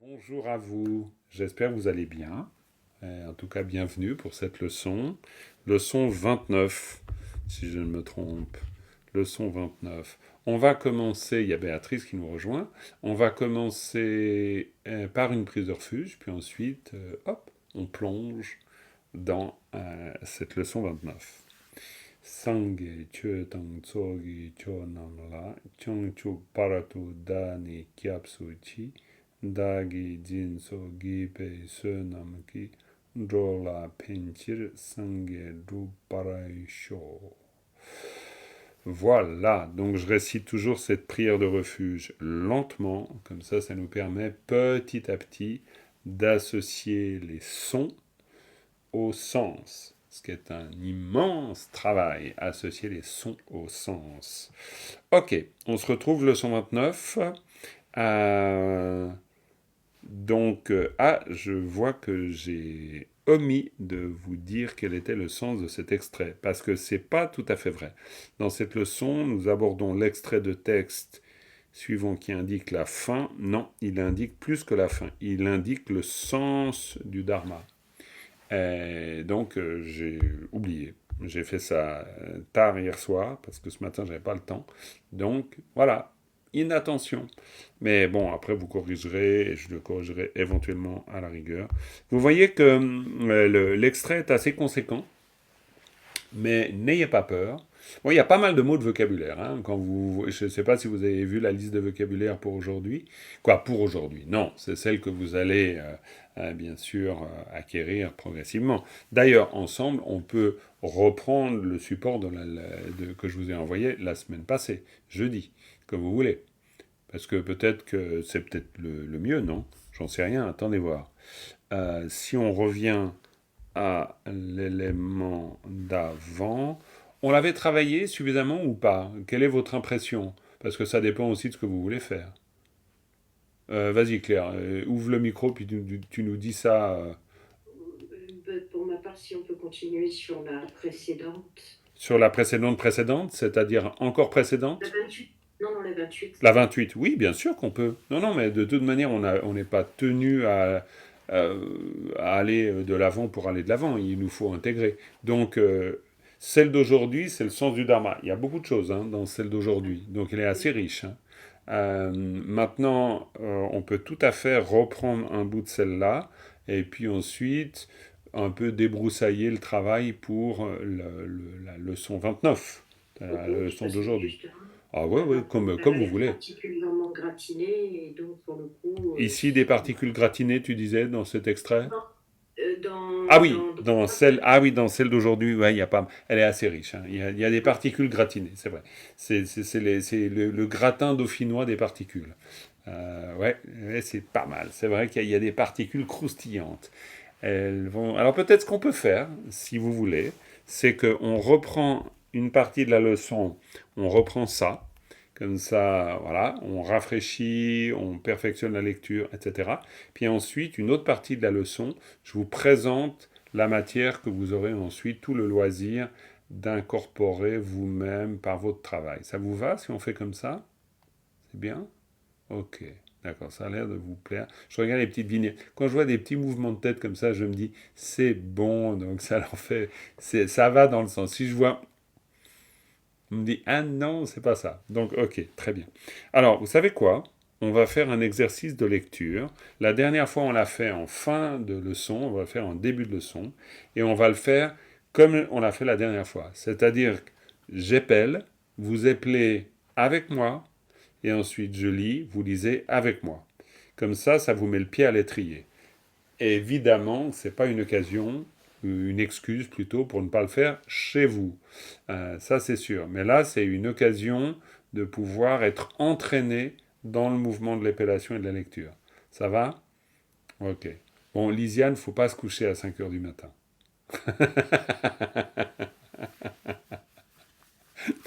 Bonjour à vous, j'espère que vous allez bien. En tout cas, bienvenue pour cette leçon. Leçon 29, si je ne me trompe. Leçon 29. On va commencer, il y a Béatrice qui nous rejoint. On va commencer par une prise de refuge, puis ensuite, hop, on plonge dans cette leçon 29. Sangye chö tang tsogi cho namla, chongchuk paratu dani kyapsu chi, dagi jinso gipe se namki, drola penchir sangye du paraisho. Voilà, donc je récite toujours cette prière de refuge lentement, comme ça nous permet petit à petit d'associer les sons au sens, ce qui est un immense travail, associer les sons au sens. Ok, on se retrouve leçon 29. Je vois que j'ai omis de vous dire quel était le sens de cet extrait, parce que c'est pas tout à fait vrai. Dans cette leçon, nous abordons l'extrait de texte suivant qui indique la fin. Non, il indique plus que la fin. Il indique le sens du dharma. J'ai oublié. J'ai fait ça tard hier soir parce que ce matin j'avais pas le temps. Donc voilà, inattention. Mais bon, après vous corrigerez et je le corrigerai éventuellement à la rigueur. Vous voyez que l'extrait est assez conséquent, mais n'ayez pas peur. Bon, il y a pas mal de mots de vocabulaire. Hein, je ne sais pas si vous avez vu la liste de vocabulaire pour aujourd'hui. Quoi, pour aujourd'hui? Non, c'est celle que vous allez, bien sûr, acquérir progressivement. D'ailleurs, ensemble, on peut reprendre le support que je vous ai envoyé la semaine passée, jeudi, comme vous voulez. Parce que peut-être que c'est peut-être le mieux, non? J'en sais rien, attendez voir. Si on revient à l'élément d'avant. On l'avait travaillé suffisamment ou pas? Quelle est votre impression? Parce que ça dépend aussi de ce que vous voulez faire. Vas-y Claire, ouvre le micro puis tu nous dis ça. Pour ma part, si on peut continuer sur la précédente. Sur la précédente, c'est-à-dire encore La précédente? 28. Non, non, la 28. La 28, oui, bien sûr qu'on peut. Non, non, mais de toute manière, on n'est pas tenu à aller de l'avant pour aller de l'avant. Il nous faut intégrer. Celle d'aujourd'hui, c'est le sens du dharma. Il y a beaucoup de choses hein, dans celle d'aujourd'hui. Donc, elle est assez Oui. riche. Hein. Maintenant, on peut tout à fait reprendre un bout de celle-là et puis ensuite un peu débroussailler le travail pour la leçon 29, la Tout leçon à fait, d'aujourd'hui. justement. Ah ouais, La ouais, partie où comme elle a vous l'air voulez. particulièrement gratinée, et donc pour le coup, Ici, des particules gratinées, tu disais, dans cet extrait? non, Ah oui, ah oui, dans celle d'aujourd'hui, ouais, il y a pas, elle est assez riche. Hein. Il y a des oui, particules gratinées, c'est vrai. C'est le gratin dauphinois des particules. Ouais, c'est pas mal. C'est vrai qu'il y a des particules croustillantes. Elles vont. Alors peut-être ce qu'on peut faire, si vous voulez, c'est qu'on reprend une partie de la leçon, on reprend ça, comme ça, voilà, on rafraîchit, on perfectionne la lecture, etc. Puis ensuite, une autre partie de la leçon, je vous présente la matière que vous aurez ensuite tout le loisir d'incorporer vous-même par votre travail. Ça vous va si on fait comme ça? C'est bien? Ok, d'accord, ça a l'air de vous plaire. Je regarde les petites vignettes. Quand je vois des petits mouvements de tête comme ça, je me dis, c'est bon, donc ça leur fait, ça va dans le sens. Si je vois, on me dit, ah non, c'est pas ça. Donc, ok, très bien. Alors, vous savez quoi? On va faire un exercice de lecture. La dernière fois, on l'a fait en fin de leçon, on va le faire en début de leçon, et on va le faire comme on l'a fait la dernière fois. C'est-à-dire, j'épelle, vous épelez avec moi, et ensuite je lis, vous lisez avec moi. Comme ça vous met le pied à l'étrier. Et évidemment, ce n'est pas une occasion, une excuse plutôt, pour ne pas le faire chez vous. Ça, c'est sûr. Mais là, c'est une occasion de pouvoir être entraîné dans le mouvement de l'épellation et de la lecture. Ça va? Ok. Bon, Lisiane, faut pas se coucher à 5 heures du matin.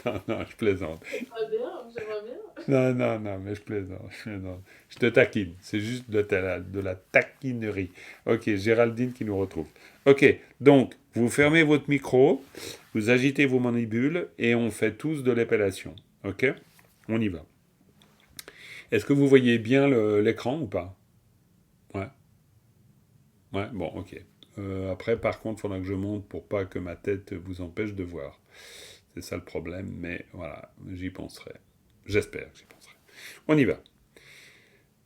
Non, non, je plaisante. j'aimerais bien, j'aimerais bien. Non, non, non, mais je plaisante, je plaisante. Je te taquine, c'est juste de la taquinerie. Ok, Géraldine qui nous retrouve. Ok, donc, vous fermez votre micro, vous agitez vos mandibules et on fait tous de l'épellation. Ok? On y va. Est-ce que vous voyez bien l'écran ou pas? Ouais, bon, ok. Après, par contre, il faudra que je monte pour pas que ma tête vous empêche de voir. C'est ça le problème, mais voilà, j'y penserai. J'espère que j'y penserai. On y va.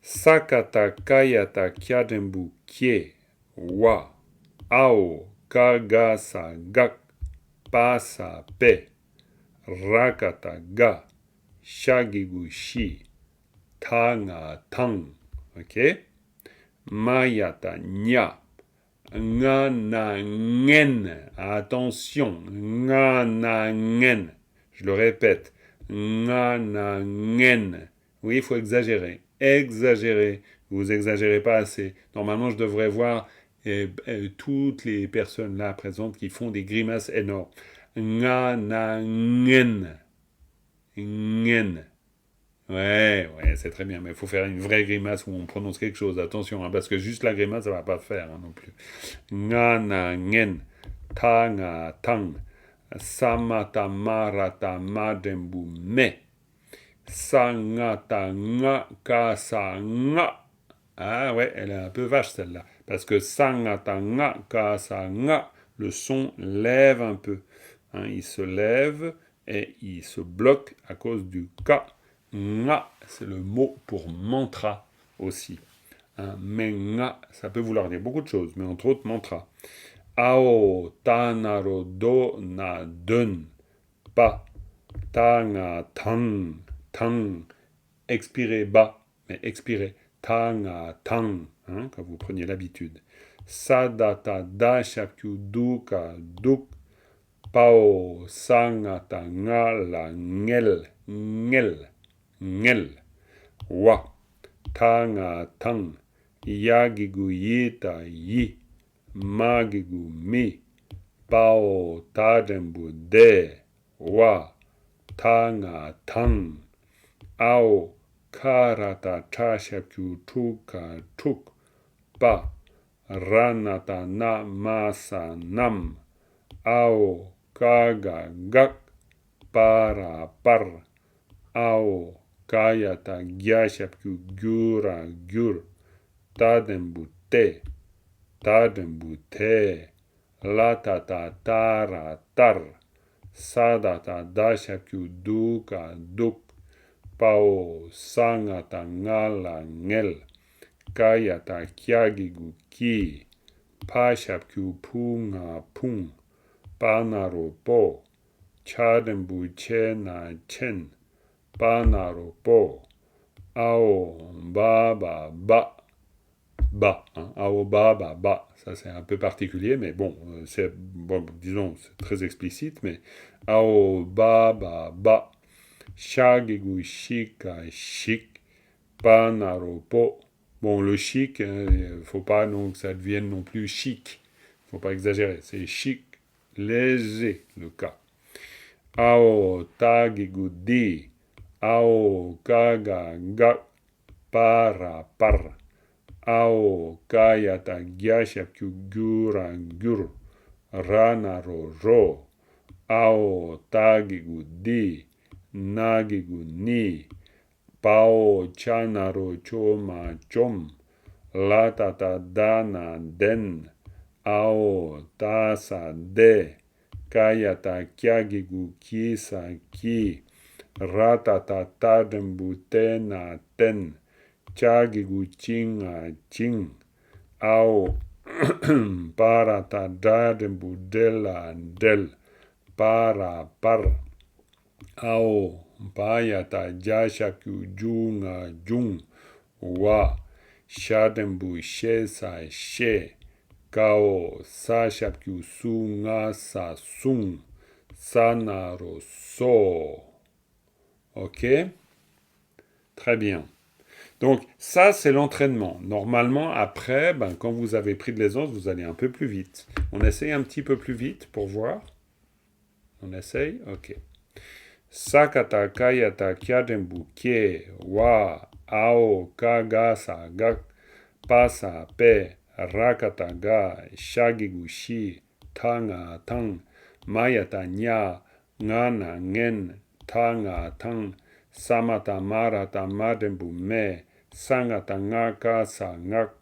Sakata kayata kyadembu kie wa ao kagasa gak pasa pe rakata ga shagigu shi tanga tang. Ok? Mayata nya nga na ngen. Attention, nga na ngen. Je le répète, nga na ngen. Oui, il faut exagérer. Exagérer. Vous exagérez pas assez. Normalement, je devrais voir toutes les personnes là présentes qui font des grimaces énormes. Nga na ngen. Ngen. Ouais, c'est très bien, mais il faut faire une vraie grimace où on prononce quelque chose. Attention, parce que juste la grimace, ça va pas faire non plus. Nga na ngen. Ta nga tang. Samata marata madembu me. Sangata nga kasa nga. Ah ouais, elle est un peu vache celle-là. Parce que sangata nga kasa nga, le son lève un peu. Il se lève et il se bloque à cause du ka. Nga, c'est le mot pour mantra aussi. Mais nga, ça peut vouloir dire beaucoup de choses, mais entre autres mantra. Ao tanaro do na dun. Pa. Tanga tang. Tang. Expirez bas, mais expirez. Tanga tang. Quand vous preniez l'habitude. Sadata da shakyu duka duk. Pao sangata nga la ngel. Ngel. Ngel. Wa. Tanga tang. Yagigu yita yi. Magigu mi. Pao tadembu de. Wa. Tanga tang. Ao karata tashakyu tuka tuk. Pa. Ranata na masa nam. Ao kaga gak. Para par. Ao kayata gyashapku gura gur. Tadembu te. Tadembu te. Latata tara tar. Sadata dashapku duka duk. Pao sangata ngala ngel. Kayata kyagigu ki. Pashapku punga pung. Panaro po. Chadembu chena chen. Panaro po. Ao baba ba. Ba. Ao baba ba. Ça c'est un peu particulier, mais bon, disons, c'est très explicite, mais ao baba ba. Shagigu shika shik. Panaro po. Bon, le chic, faut pas que ça devienne non plus chic. Faut pas exagérer. C'est chic, léger, le cas. Ao tagigu di. Ao kaga ga. Para par. Ao kayata gyashapku gura gur. Rana ro ro. Ao tagigu di. Nagigu ni. Pao chanaro choma chom. Latata dana den. Ao tasa de. Kayata kyagigu kisa ki. Ratata tadembu tena ten. Chagigu chinga ching. Ao parata dadembu dela del. Para par. Ao payata jashaku junga jung. Wa. Shadembu shesa she. Kao sashapku sunga sa sung. Sanaro so. Ok? Très bien. Donc ça, c'est l'entraînement. Normalement, après, quand vous avez pris de l'aisance, vous allez un peu plus vite. On essaye un petit peu plus vite pour voir. On essaye? Ok. Sakata kayata kyadembu kie wa ao kaga sa gak pasa pe rakata ga shagigu shi tanga tang mayata nya ngana ngen tanga tang samata marata madembu me sangata ngaka sa ngak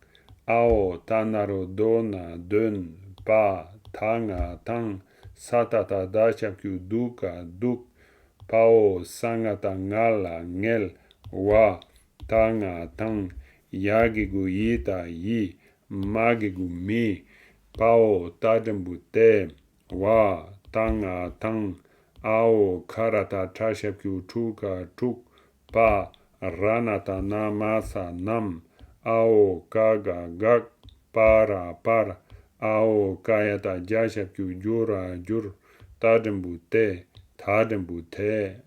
ao, tanaro, dona, dun, pa, tanga, tang, satata, dashakyu, duka, duk, pao, sangata, ngala, ngel, wa, tanga, tang, yagigu, yita, yi, magigu, mi, pao, tadembu, te, wa, tanga, tang, ao, karata, tashakyu, tuka, tuk, pa, ranata, namasa, nam, ao, kaga, gak, para, par, ao, kayata, jashakyu, jura, jur, tadembu, te,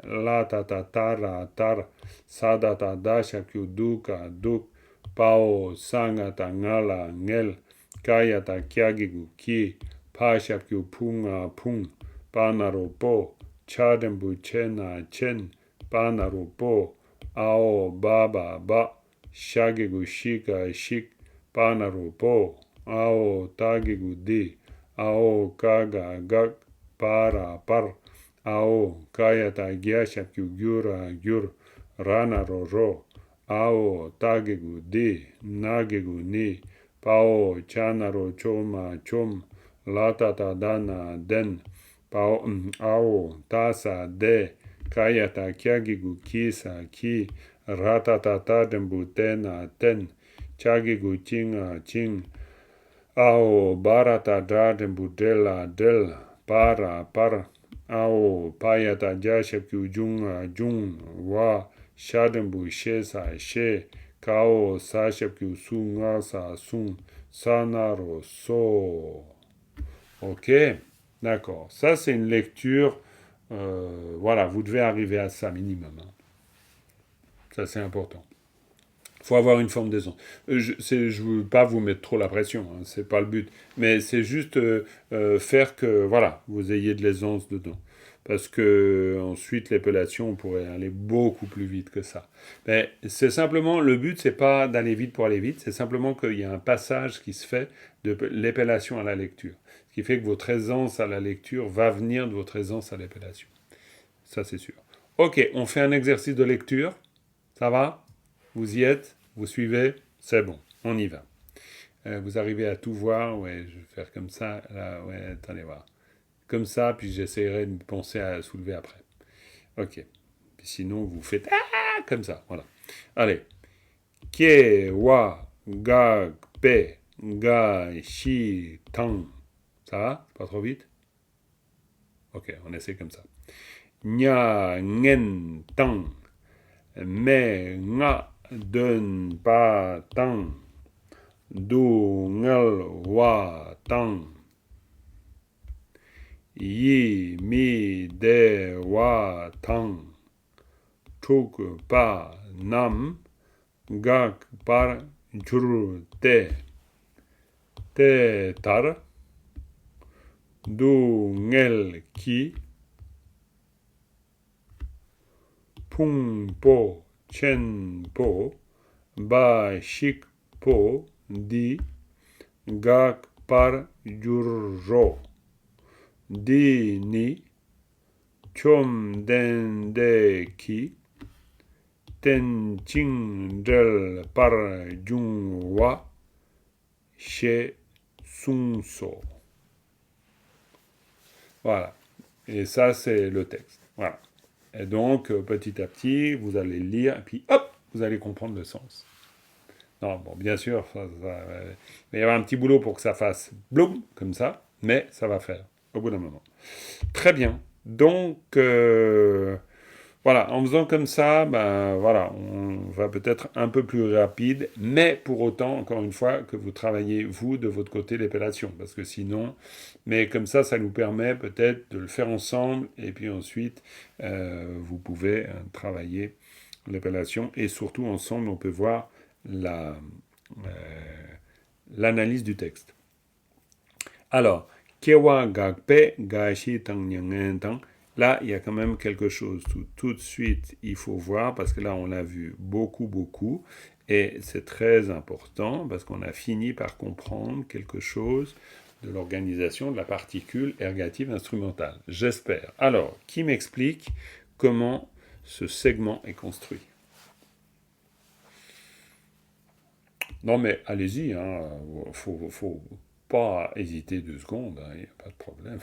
latata, tara, tar, sadata, dashakyu, duka, duk, pao, sangata, ngala, ngel, kayata, kyagigu, ki, pashakyu, punga, pung, panaro, po, chadembu, chena, chen, panaro, po, ao, baba, ba, shagigu, shika, shik, panaro, po, ao, tagigu, di, ao, kaga, gak, para, par, ao, kayata, gyashakyu, gyura, gyur, rana, ro, ao, tagigu, di, nagigu, ni, pao, chanaro, choma, chom, latata, dana, den, pao, ao, tasa, de, kayata, kyagigu, kisa, ki, ratata, tadembu, tena, ten, chagigu, chinga, ching, ao, barata, dadembu, dela, del, para, par, ao, payata, jashakyu, junga, jung, wa, shadembu, shesa, she, kao, sashakyu, sunga, sa, sung, sanaro, so. Ok, d'accord. Ça, c'est une lecture. Voilà, vous devez arriver à ça minimum. Hein. Ça, c'est important. Il faut avoir une forme d'aisance. Je ne veux pas vous mettre trop la pression, hein, c'est pas le but. Mais c'est juste faire que, voilà, vous ayez de l'aisance dedans. Parce que ensuite, l'épellation, on pourrait aller beaucoup plus vite que ça. Mais c'est simplement, le but, c'est pas d'aller vite pour aller vite, c'est simplement qu'il y a un passage qui se fait de l'épellation à la lecture. Ce qui fait que votre aisance à la lecture va venir de votre aisance à l'épellation. Ça, c'est sûr. Ok, on fait un exercice de lecture. Ça va? Vous y êtes? Vous suivez? C'est bon, on y va. Vous arrivez à tout voir? Ouais, je vais faire comme ça. Là, ouais, attendez voir. Comme ça, puis j'essaierai de penser à soulever après. Ok. Puis sinon, vous faites comme ça. Voilà. Allez. Kie, wa, ga, pe, ga, shi, tang. Ça va? Pas trop vite? Ok, on essaie comme ça. Nya, ngen, tang. Me, nga, dun, pa, tang. Du, ngel, wa, tang. Yi, mi, de, wa, tang. Tuk, pa, nam. Gak, par, jur, te. Te, tar. Du, ngel, ki. Pung, po, chen, po. Ba, shik, po. Di. Gak, par, jur, ro. Di, ni. Chom, den, de, ki. Ten, ching, del, par, jung, wa. She, sun, so. Voilà. Et ça, c'est le texte. Voilà. Et donc, petit à petit, vous allez le lire, et puis hop, vous allez comprendre le sens. Non, bon, bien sûr, il va y avoir un petit boulot pour que ça fasse bloum, comme ça, mais ça va faire, au bout d'un moment. Très bien. Donc, voilà, en faisant comme ça, ben voilà, on va peut-être un peu plus rapide, mais pour autant, encore une fois, que vous travaillez, vous, de votre côté, l'épellation, parce que sinon, mais comme ça nous permet peut-être de le faire ensemble, et puis ensuite, vous pouvez travailler l'épellation, et surtout, ensemble, on peut voir l'analyse du texte. Alors, Kewa Gakpe Gashi Tang Nyangen Tang. Là, il y a quand même quelque chose. Tout de suite, il faut voir, parce que là, on l'a vu beaucoup, et c'est très important, parce qu'on a fini par comprendre quelque chose de l'organisation de la particule ergative instrumentale. J'espère. Alors, qui m'explique comment ce segment est construit? Non, mais allez-y, hein, faut pas hésiter 2 secondes, il n'y a pas de problème.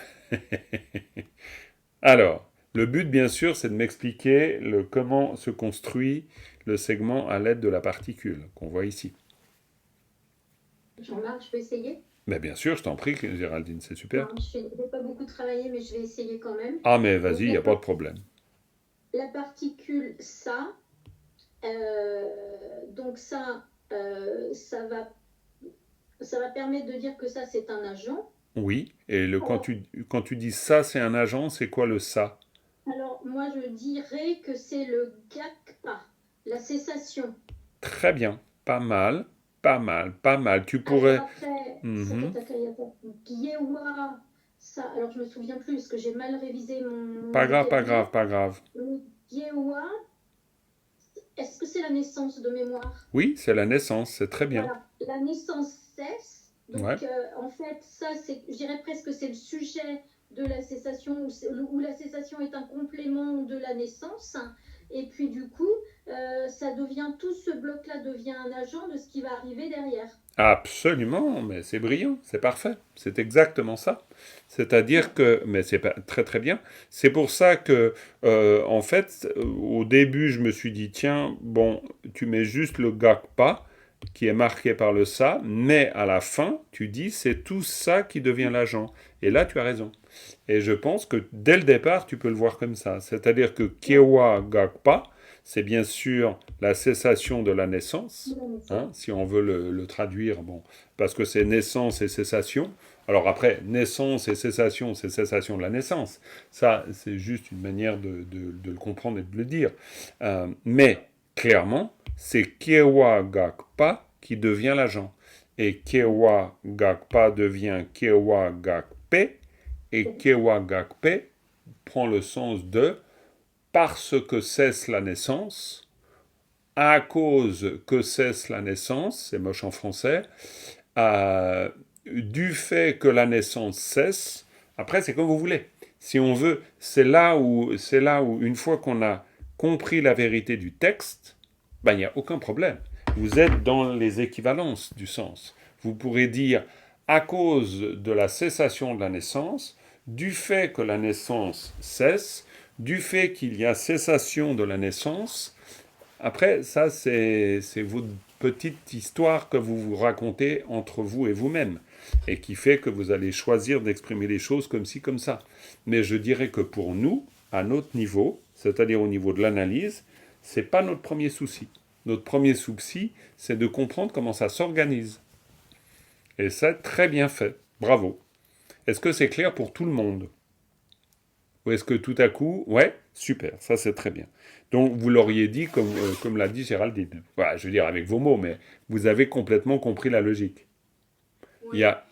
Alors, le but, bien sûr, c'est de m'expliquer comment se construit le segment à l'aide de la particule qu'on voit ici. Jean-Marc, je peux essayer? Mais bien sûr, je t'en prie, Géraldine, c'est super. Non, je n'ai pas beaucoup travaillé, mais je vais essayer quand même. Ah, mais Donc, vas-y, il n'y a pas de problème. la particule ça, donc ça va permettre de dire que ça, c'est un agent. Oui, et Alors, quand tu dis ça, c'est un agent, c'est quoi le ça? alors, moi, je dirais que c'est le GACPA, la cessation. Très bien, pas mal, pas mal, pas mal. Tu Alors pourrais... après, Mhm. Giewa, ça, alors je me souviens plus parce que j'ai mal révisé mon Pas grave, pas vocabulaire. grave, pas grave. Le Giewa, est-ce que c'est la naissance de mémoire? Oui, c'est la naissance, c'est très bien. Voilà, la naissance cesse. Ouais. Donc, en fait, ça, je dirais presque que c'est le sujet de la cessation, où la cessation est un complément de la naissance. Et puis, du coup, tout ce bloc-là devient un agent de ce qui va arriver derrière. Absolument, mais c'est brillant, c'est parfait, c'est exactement ça. C'est-à-dire que, mais c'est pas très très bien. C'est pour ça que, en fait, au début, je me suis dit, tiens, bon, tu mets juste le gakpa qui est marqué par le ça, mais à la fin, tu dis, c'est tout ça qui devient l'agent. Et là, tu as raison. Et je pense que dès le départ, tu peux le voir comme ça. C'est-à-dire que Kiewa Gakpa, c'est bien sûr la cessation de la naissance, hein, si on veut le traduire, bon, parce que c'est naissance et cessation. Alors après, naissance et cessation, c'est cessation de la naissance. Ça, c'est juste une manière de le comprendre et de le dire. Mais, clairement, c'est Kiewa Gakpa qui devient l'agent. Et Kiewa Gakpa devient Kiewa Gakpe, et Kewa Gakpe prend le sens de parce que cesse la naissance, à cause que cesse la naissance, c'est moche en français, du fait que la naissance cesse, après c'est comme vous voulez. Si on veut, c'est là où une fois qu'on a compris la vérité du texte, ben, il n'y a aucun problème. Vous êtes dans les équivalences du sens. Vous pourrez dire à cause de la cessation de la naissance, du fait que la naissance cesse, du fait qu'il y a cessation de la naissance. Après, ça, c'est votre petite histoire que vous vous racontez entre vous et vous-même, et qui fait que vous allez choisir d'exprimer les choses comme ci, comme ça. Mais je dirais que pour nous, à notre niveau, c'est-à-dire au niveau de l'analyse, c'est pas notre premier souci. Notre premier souci, c'est de comprendre comment ça s'organise. Et ça, très bien fait. Bravo. Est-ce que c'est clair pour tout le monde? Ou est-ce que tout à coup, ouais, super, ça c'est très bien. Donc vous l'auriez dit comme l'a dit Géraldine. Voilà, je veux dire avec vos mots, mais vous avez complètement compris la logique. Il y Oui, a,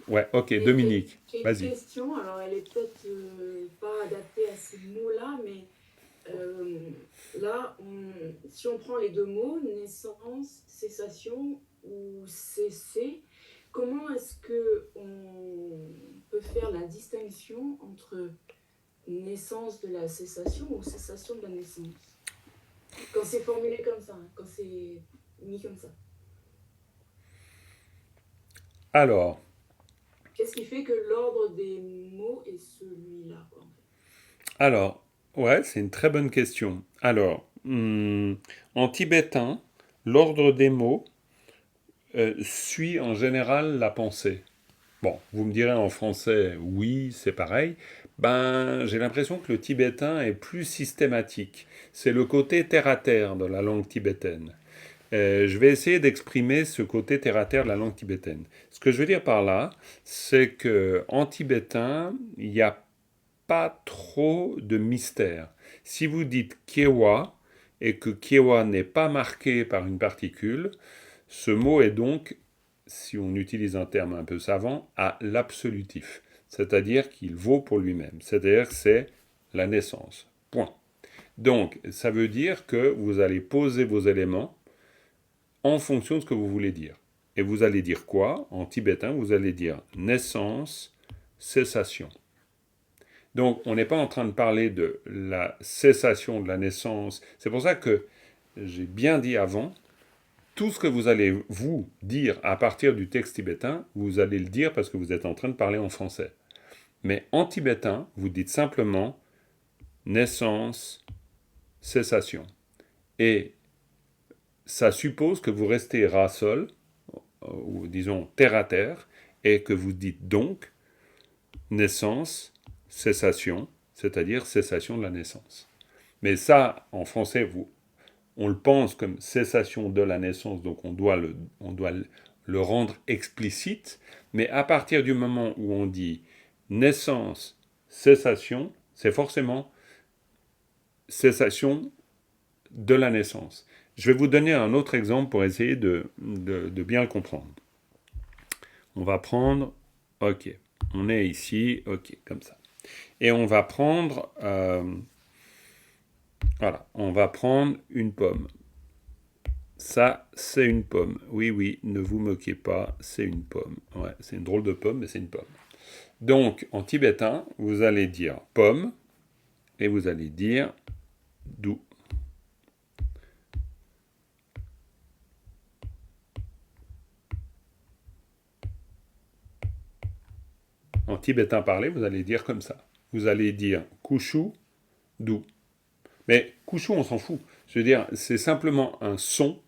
ouais, ok, mais Dominique, j'ai une vas-y. question. Alors, elle est peut-être pas adaptée à ces mots-là, mais euh, là, si on prend les deux mots, naissance, cessation ou cesser, comment est-ce que on peut faire la distinction entre naissance de la cessation ou cessation de la naissance? Quand c'est formulé comme ça, hein, quand c'est mis comme ça. Alors, Qu'est-ce qui fait que l'ordre des mots est celui-là, quoi, en fait? alors, ouais, c'est une très bonne question. Alors, en tibétain, l'ordre des mots suit en général la pensée. Bon, vous me direz en français, oui, c'est pareil. Ben, j'ai l'impression que le tibétain est plus systématique. C'est le côté terre à terre de la langue tibétaine. Je vais essayer d'exprimer ce côté terre à terre de la langue tibétaine. Ce que je veux dire par là, c'est que en tibétain, il n'y a pas trop de mystère. Si vous dites kiewa et que kiewa n'est pas marqué par une particule, ce mot est donc, si on utilise un terme un peu savant, à l'absolutif. C'est-à-dire qu'il vaut pour lui-même. C'est-à-dire que c'est la naissance. Point. Donc, ça veut dire que vous allez poser vos éléments en fonction de ce que vous voulez dire. Et vous allez dire quoi? En tibétain, vous allez dire naissance, cessation. Donc, on n'est pas en train de parler de la cessation de la naissance. C'est pour ça que j'ai bien dit avant tout ce que vous allez vous dire à partir du texte tibétain, vous allez le dire parce que vous êtes en train de parler en français. Mais en tibétain, vous dites simplement naissance, cessation. Et ça suppose que vous restez ra sol, ou disons terre à terre, et que vous dites donc naissance, cessation, c'est-à-dire cessation de la naissance. Mais ça, en français, on le pense comme cessation de la naissance, donc on doit le rendre explicite, mais à partir du moment où on dit naissance, cessation, c'est forcément cessation de la naissance. Je vais vous donner un autre exemple pour essayer de bien le comprendre. On va prendre, ok, on est ici, ok, comme ça. Et on va prendre, voilà, on va prendre une pomme. Ça, c'est une pomme. Oui, oui, ne vous moquez pas, c'est une pomme. Ouais, c'est une drôle de pomme, mais c'est une pomme. Donc, en tibétain, vous allez dire pomme, et vous allez dire dou. En tibétain parlé, vous allez dire comme ça. Vous allez dire kushu, dou. Mais kushu, on s'en fout. Je veux dire, c'est simplement un son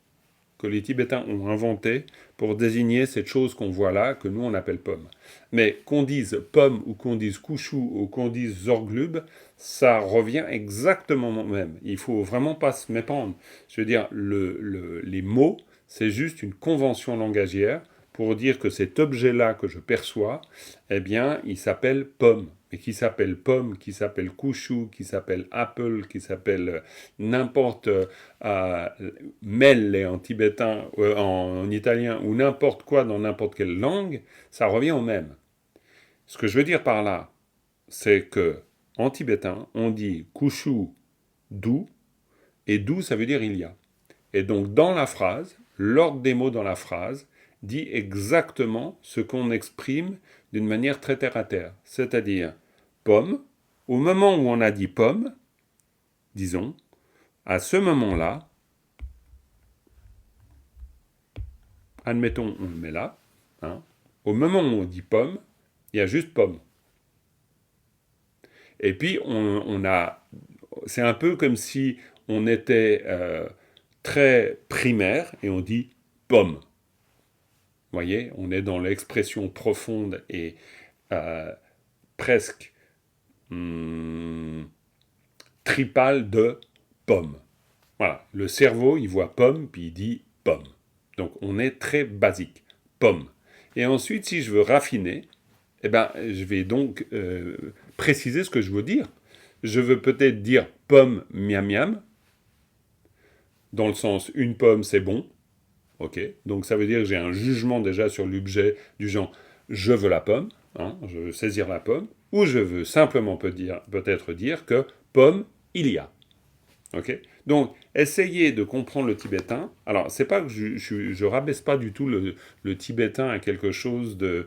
que les Tibétains ont inventé pour désigner cette chose qu'on voit là, que nous on appelle pomme. Mais qu'on dise pomme ou qu'on dise kushu ou qu'on dise zorglub, ça revient exactement au même. Il faut vraiment pas se méprendre. Je veux dire, les mots, c'est juste une convention langagière pour dire que cet objet-là que je perçois, eh bien, il s'appelle pomme. Et qui s'appelle pomme, qui s'appelle kushu, qui s'appelle apple, qui s'appelle n'importe melle en tibétain, en italien, ou n'importe quoi dans n'importe quelle langue, ça revient au même. Ce que je veux dire par là, c'est que en tibétain, on dit kushu du, et du, ça veut dire il y a. Et donc dans la phrase, l'ordre des mots dans la phrase dit exactement ce qu'on exprime d'une manière très terre-à-terre. C'est-à-dire, pomme, au moment où on a dit pomme, disons, à ce moment-là, admettons, on le met là, hein, au moment où on dit pomme, il y a juste pomme. Et puis, c'est un peu comme si on était très primaire et on dit pomme. Vous voyez, on est dans l'expression profonde et presque tripale de pomme. Voilà, le cerveau, il voit pomme, puis il dit pomme. Donc, on est très basique, pomme. Et ensuite, si je veux raffiner, eh ben, je vais donc préciser ce que je veux dire. Je veux peut-être dire pomme miam miam, dans le sens une pomme c'est bon. Ok, donc ça veut dire que j'ai un jugement déjà sur l'objet du genre je veux la pomme, hein, je veux saisir la pomme, ou je veux simplement peut-être dire que pomme il y a. Ok, donc essayez de comprendre le tibétain. Alors c'est pas que je rabaisse pas du tout le tibétain à quelque chose de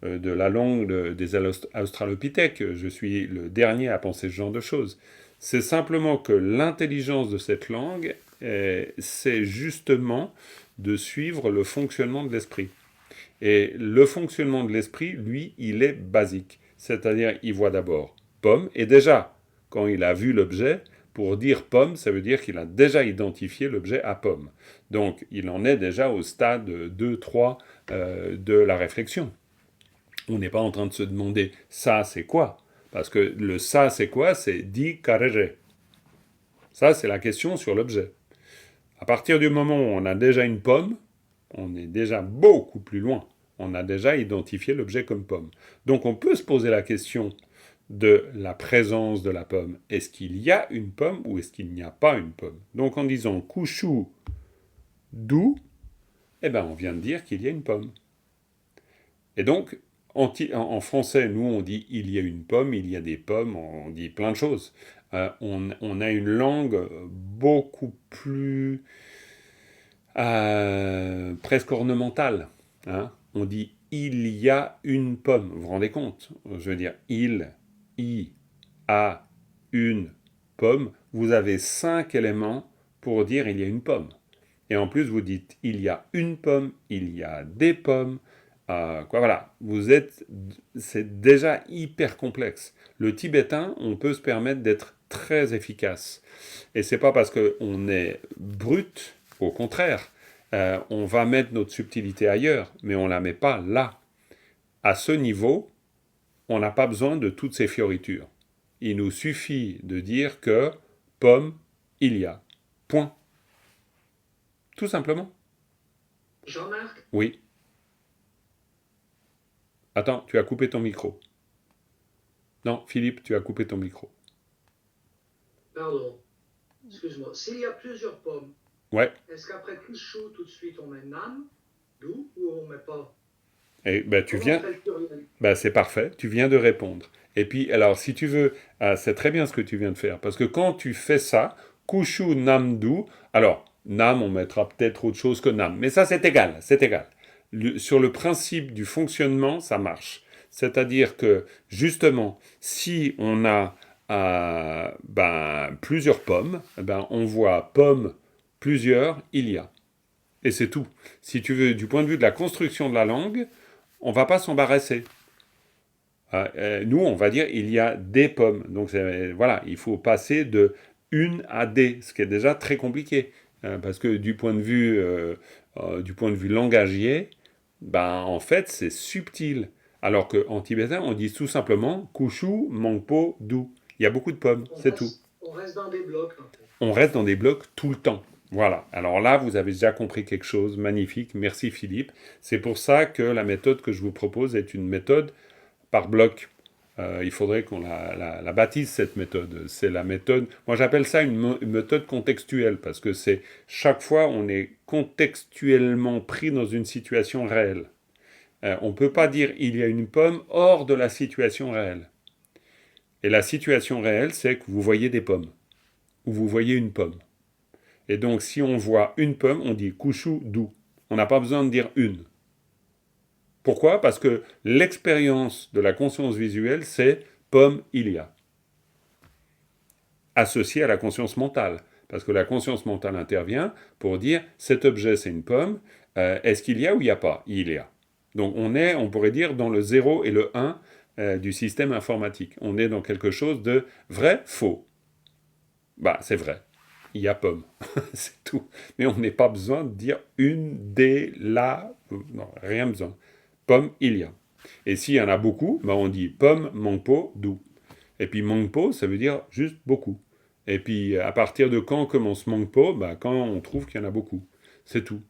la langue des australopithèques. Je suis le dernier à penser ce genre de choses. C'est simplement que l'intelligence de cette langue, c'est justement de suivre le fonctionnement de l'esprit. Et le fonctionnement de l'esprit, lui, il est basique. C'est-à-dire, il voit d'abord pomme, et déjà, quand il a vu l'objet, pour dire pomme, ça veut dire qu'il a déjà identifié l'objet à pomme. Donc, il en est déjà au stade 2-3 de la réflexion. On n'est pas en train de se demander « ça, c'est quoi ?» Parce que le « ça, c'est quoi ?» c'est « di karere ». Ça, c'est la question sur l'objet. À partir du moment où on a déjà une pomme, on est déjà beaucoup plus loin. On a déjà identifié l'objet comme pomme. Donc on peut se poser la question de la présence de la pomme. Est-ce qu'il y a une pomme ou est-ce qu'il n'y a pas une pomme? Donc en disant « kushu du », eh ben on vient de dire qu'il y a une pomme. Et donc, en français, nous, on dit « il y a une pomme », « il y a des pommes », on dit plein de choses. On a une langue beaucoup plus presque ornementale. Hein. On dit « il y a une pomme ». Vous vous rendez compte? Je veux dire « il y a une pomme ». Vous avez 5 éléments pour dire « il y a une pomme ». Et en plus, vous dites, il y a une pomme, il y a des pommes. Voilà, c'est déjà hyper complexe. Le tibétain, on peut se permettre d'être très efficace. Et c'est pas parce qu'on est brut, au contraire. On va mettre notre subtilité ailleurs, mais on la met pas là. À ce niveau, on n'a pas besoin de toutes ces fioritures. Il nous suffit de dire que pomme, il y a. Point. Tout simplement. Jean-Marc, Oui. Attends, tu as coupé ton micro. Non, Philippe, tu as coupé ton micro. pardon, excuse-moi. S'il y a plusieurs pommes, Ouais. est-ce qu'après Kuchou, tout de suite, on met Nam, Dou, ou on met pas? Et ben, tu Comment viens. on fait le pluriel? Ben, c'est parfait, tu viens de répondre. Et puis, alors, si tu veux, c'est très bien ce que tu viens de faire. Parce que quand tu fais ça, Kushu Namdu, alors, Nam, on mettra peut-être autre chose que Nam. Mais ça, c'est égal, c'est égal. Sur le principe du fonctionnement, ça marche. C'est-à-dire que, justement, si on a plusieurs pommes, on voit pomme, plusieurs, il y a. Et c'est tout. Si tu veux, du point de vue de la construction de la langue, on va pas s'embarrasser. Nous, on va dire il y a des pommes. Donc voilà, il faut passer de une à des, ce qui est déjà très compliqué. Parce que du point de vue langagier, en fait, c'est subtil. Alors qu'en tibétain, on dit tout simplement kushu, mangpo, du. Il y a beaucoup de pommes, c'est tout. On reste dans des blocs, en fait. On reste dans des blocs tout le temps. Voilà. Alors là, vous avez déjà compris quelque chose. Magnifique. Merci Philippe. C'est pour ça que la méthode que je vous propose est une méthode par bloc. Il faudrait qu'on la baptise, cette méthode. C'est la méthode... Moi, j'appelle ça une méthode contextuelle, parce que c'est chaque fois, on est contextuellement pris dans une situation réelle. On ne peut pas dire « il y a une pomme » hors de la situation réelle. Et la situation réelle, c'est que vous voyez des pommes. Ou vous voyez une pomme. Et donc, si on voit une pomme, on dit « kushu du ». On n'a pas besoin de dire « une ». Pourquoi ? Parce que l'expérience de la conscience visuelle, c'est « pomme, il y a ». Associé à la conscience mentale. Parce que la conscience mentale intervient pour dire « cet objet, c'est une pomme, est-ce qu'il y a ou il n'y a pas ?» Il y a. Donc on pourrait dire, dans le 0 et le 1 du système informatique. On est dans quelque chose de vrai, faux. C'est vrai. Il y a pomme. C'est tout. Mais on n'a pas besoin de dire une, des, la. Non, rien besoin. Pomme, il y a. Et s'il y en a beaucoup, on dit pomme, mangpo, du. Et puis mangpo, ça veut dire juste beaucoup. Et puis à partir de quand commence mangpo ? Quand on trouve qu'il y en a beaucoup. C'est tout.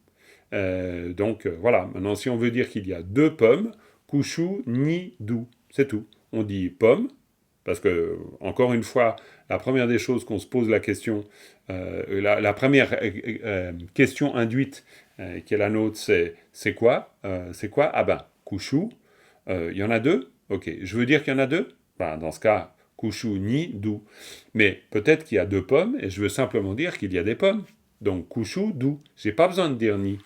Donc voilà. Maintenant, si on veut dire qu'il y a deux pommes, kushu, ni, du. C'est tout. On dit pomme, parce que, encore une fois, la première des choses qu'on se pose la question, la première question induite qui est la nôtre, c'est quoi ? Kushu. Il y en a deux ? Ok. Je veux dire qu'il y en a deux ? Dans ce cas, kushu, ni, du. Mais peut-être qu'il y a deux pommes, et je veux simplement dire qu'il y a des pommes. Donc, kushu, du. J'ai pas besoin de dire ni.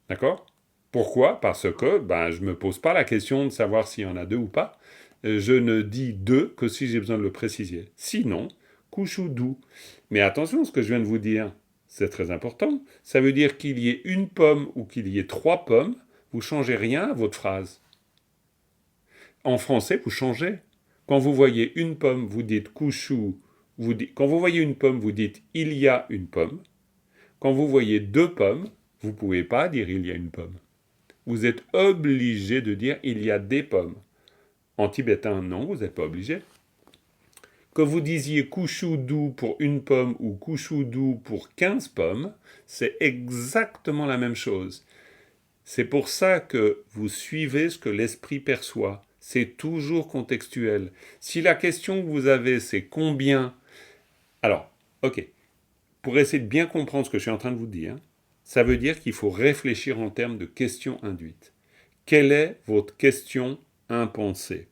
D'accord ? Pourquoi ? Parce que je ne me pose pas la question de savoir s'il y en a deux ou pas. Je ne dis deux que si j'ai besoin de le préciser. Sinon, kushu du. Mais attention, ce que je viens de vous dire, c'est très important. Ça veut dire qu'il y ait une pomme ou qu'il y ait trois pommes, vous ne changez rien à votre phrase. En français, vous changez. Quand vous voyez une pomme, vous dites kushu. Quand vous voyez une pomme, vous dites il y a une pomme. Quand vous voyez deux pommes, vous ne pouvez pas dire il y a une pomme. Vous êtes obligé de dire il y a des pommes. En tibétain, non, vous n'êtes pas obligé. Que vous disiez kushu du pour une pomme ou kushu du pour 15 pommes, c'est exactement la même chose. C'est pour ça que vous suivez ce que l'esprit perçoit. C'est toujours contextuel. Si la question que vous avez, c'est combien... Alors, ok. Pour essayer de bien comprendre ce que je suis en train de vous dire, ça veut dire qu'il faut réfléchir en termes de questions induites. Quelle est votre question impensée ?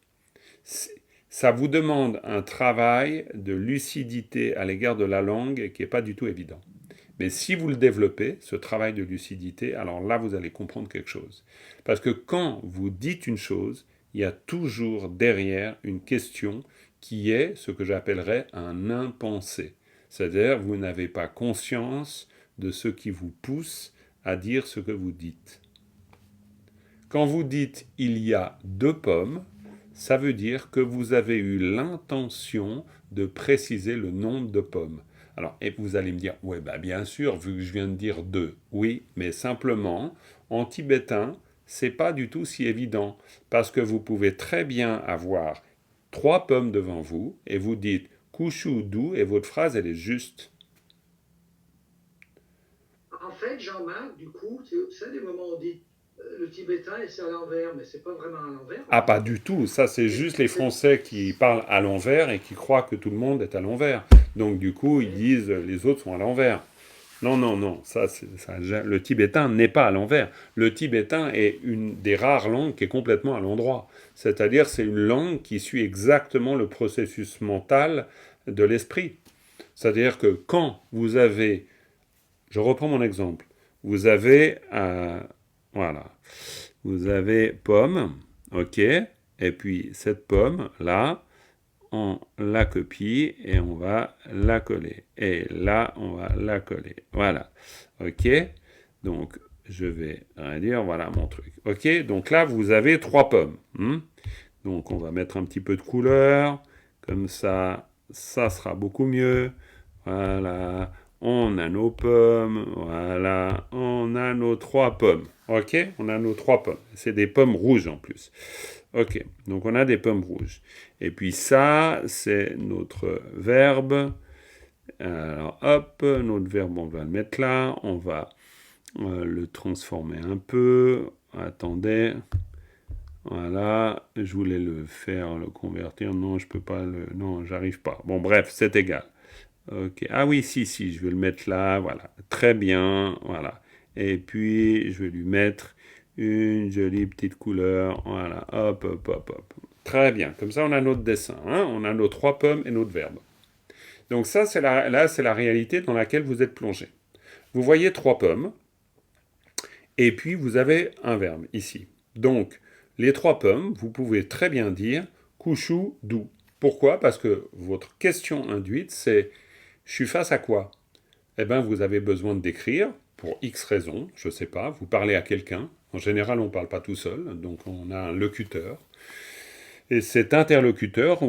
Ça vous demande un travail de lucidité à l'égard de la langue qui n'est pas du tout évident. Mais si vous le développez, ce travail de lucidité, alors là, vous allez comprendre quelque chose. Parce que quand vous dites une chose, il y a toujours derrière une question qui est ce que j'appellerais un impensé. C'est-à-dire, vous n'avez pas conscience de ce qui vous pousse à dire ce que vous dites. Quand vous dites « il y a 2 pommes », ça veut dire que vous avez eu l'intention de préciser le nombre de pommes. Alors, et vous allez me dire « ouais, bah bien sûr, vu que je viens de dire 2 ». Oui, mais simplement, en tibétain, c'est pas du tout si évident, parce que vous pouvez très bien avoir 3 pommes devant vous, et vous dites « kushu du » et votre phrase, elle est juste. En fait, Jean-Marc, du coup, c'est des moments où on dit le tibétain et c'est à l'envers, mais c'est pas vraiment à l'envers. Ah, pas du tout. Ça, c'est juste les Français qui parlent à l'envers et qui croient que tout le monde est à l'envers. Donc, du coup, ils disent les autres sont à l'envers. Non, non, non. Le tibétain n'est pas à l'envers. Le tibétain est une des rares langues qui est complètement à l'endroit. C'est-à-dire, c'est une langue qui suit exactement le processus mental de l'esprit. C'est-à-dire que quand vous avez... Je reprends mon exemple. Vous avez... voilà. Vous avez pomme, ok, et puis cette pomme, là, on la copie et on va la coller. Et là, on va la coller. Voilà, ok. Donc, je vais dire, voilà mon truc. Ok, donc là, vous avez 3 pommes. Donc, on va mettre un petit peu de couleur. Comme ça sera beaucoup mieux. Voilà. On a nos pommes, voilà, on a nos 3 pommes, ok? On a nos 3 pommes, c'est des pommes rouges en plus. Ok, donc on a des pommes rouges. Et puis ça, c'est notre verbe. Alors hop, notre verbe, on va le mettre là, on va le transformer un peu. Attendez, voilà, je voulais le convertir, non, je peux pas, non, j'arrive pas. Bon, bref, c'est égal. Ok. Ah oui, si, je vais le mettre là, voilà. Très bien, voilà. Et puis, je vais lui mettre une jolie petite couleur, voilà. Hop, hop, hop, hop. Très bien. Comme ça, on a notre dessin, hein. On a nos 3 pommes et notre verbe. Donc ça, c'est la réalité dans laquelle vous êtes plongé. Vous voyez 3 pommes, et puis vous avez un verbe ici. Donc, les 3 pommes, vous pouvez très bien dire « kushu du ». Pourquoi? Parce que votre question induite, c'est je suis face à quoi? Eh bien, vous avez besoin de décrire, pour X raisons, je ne sais pas, vous parlez à quelqu'un. En général, on ne parle pas tout seul, donc on a un locuteur. Et cet interlocuteur,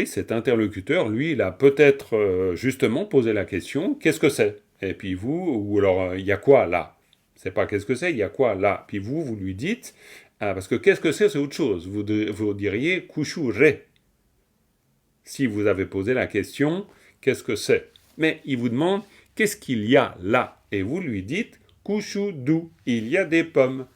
cet interlocuteur, lui, il a peut-être justement posé la question, qu'est-ce que c'est? Et puis vous, ou alors, il y a quoi là? C'est pas qu'est-ce que c'est, il y a quoi là? Puis vous lui dites, parce que qu'est-ce que c'est autre chose. Vous diriez kushu re. Si vous avez posé la question, qu'est-ce que c'est? Mais il vous demande, qu'est-ce qu'il y a là? Et vous lui dites, kushu du, il y a des pommes,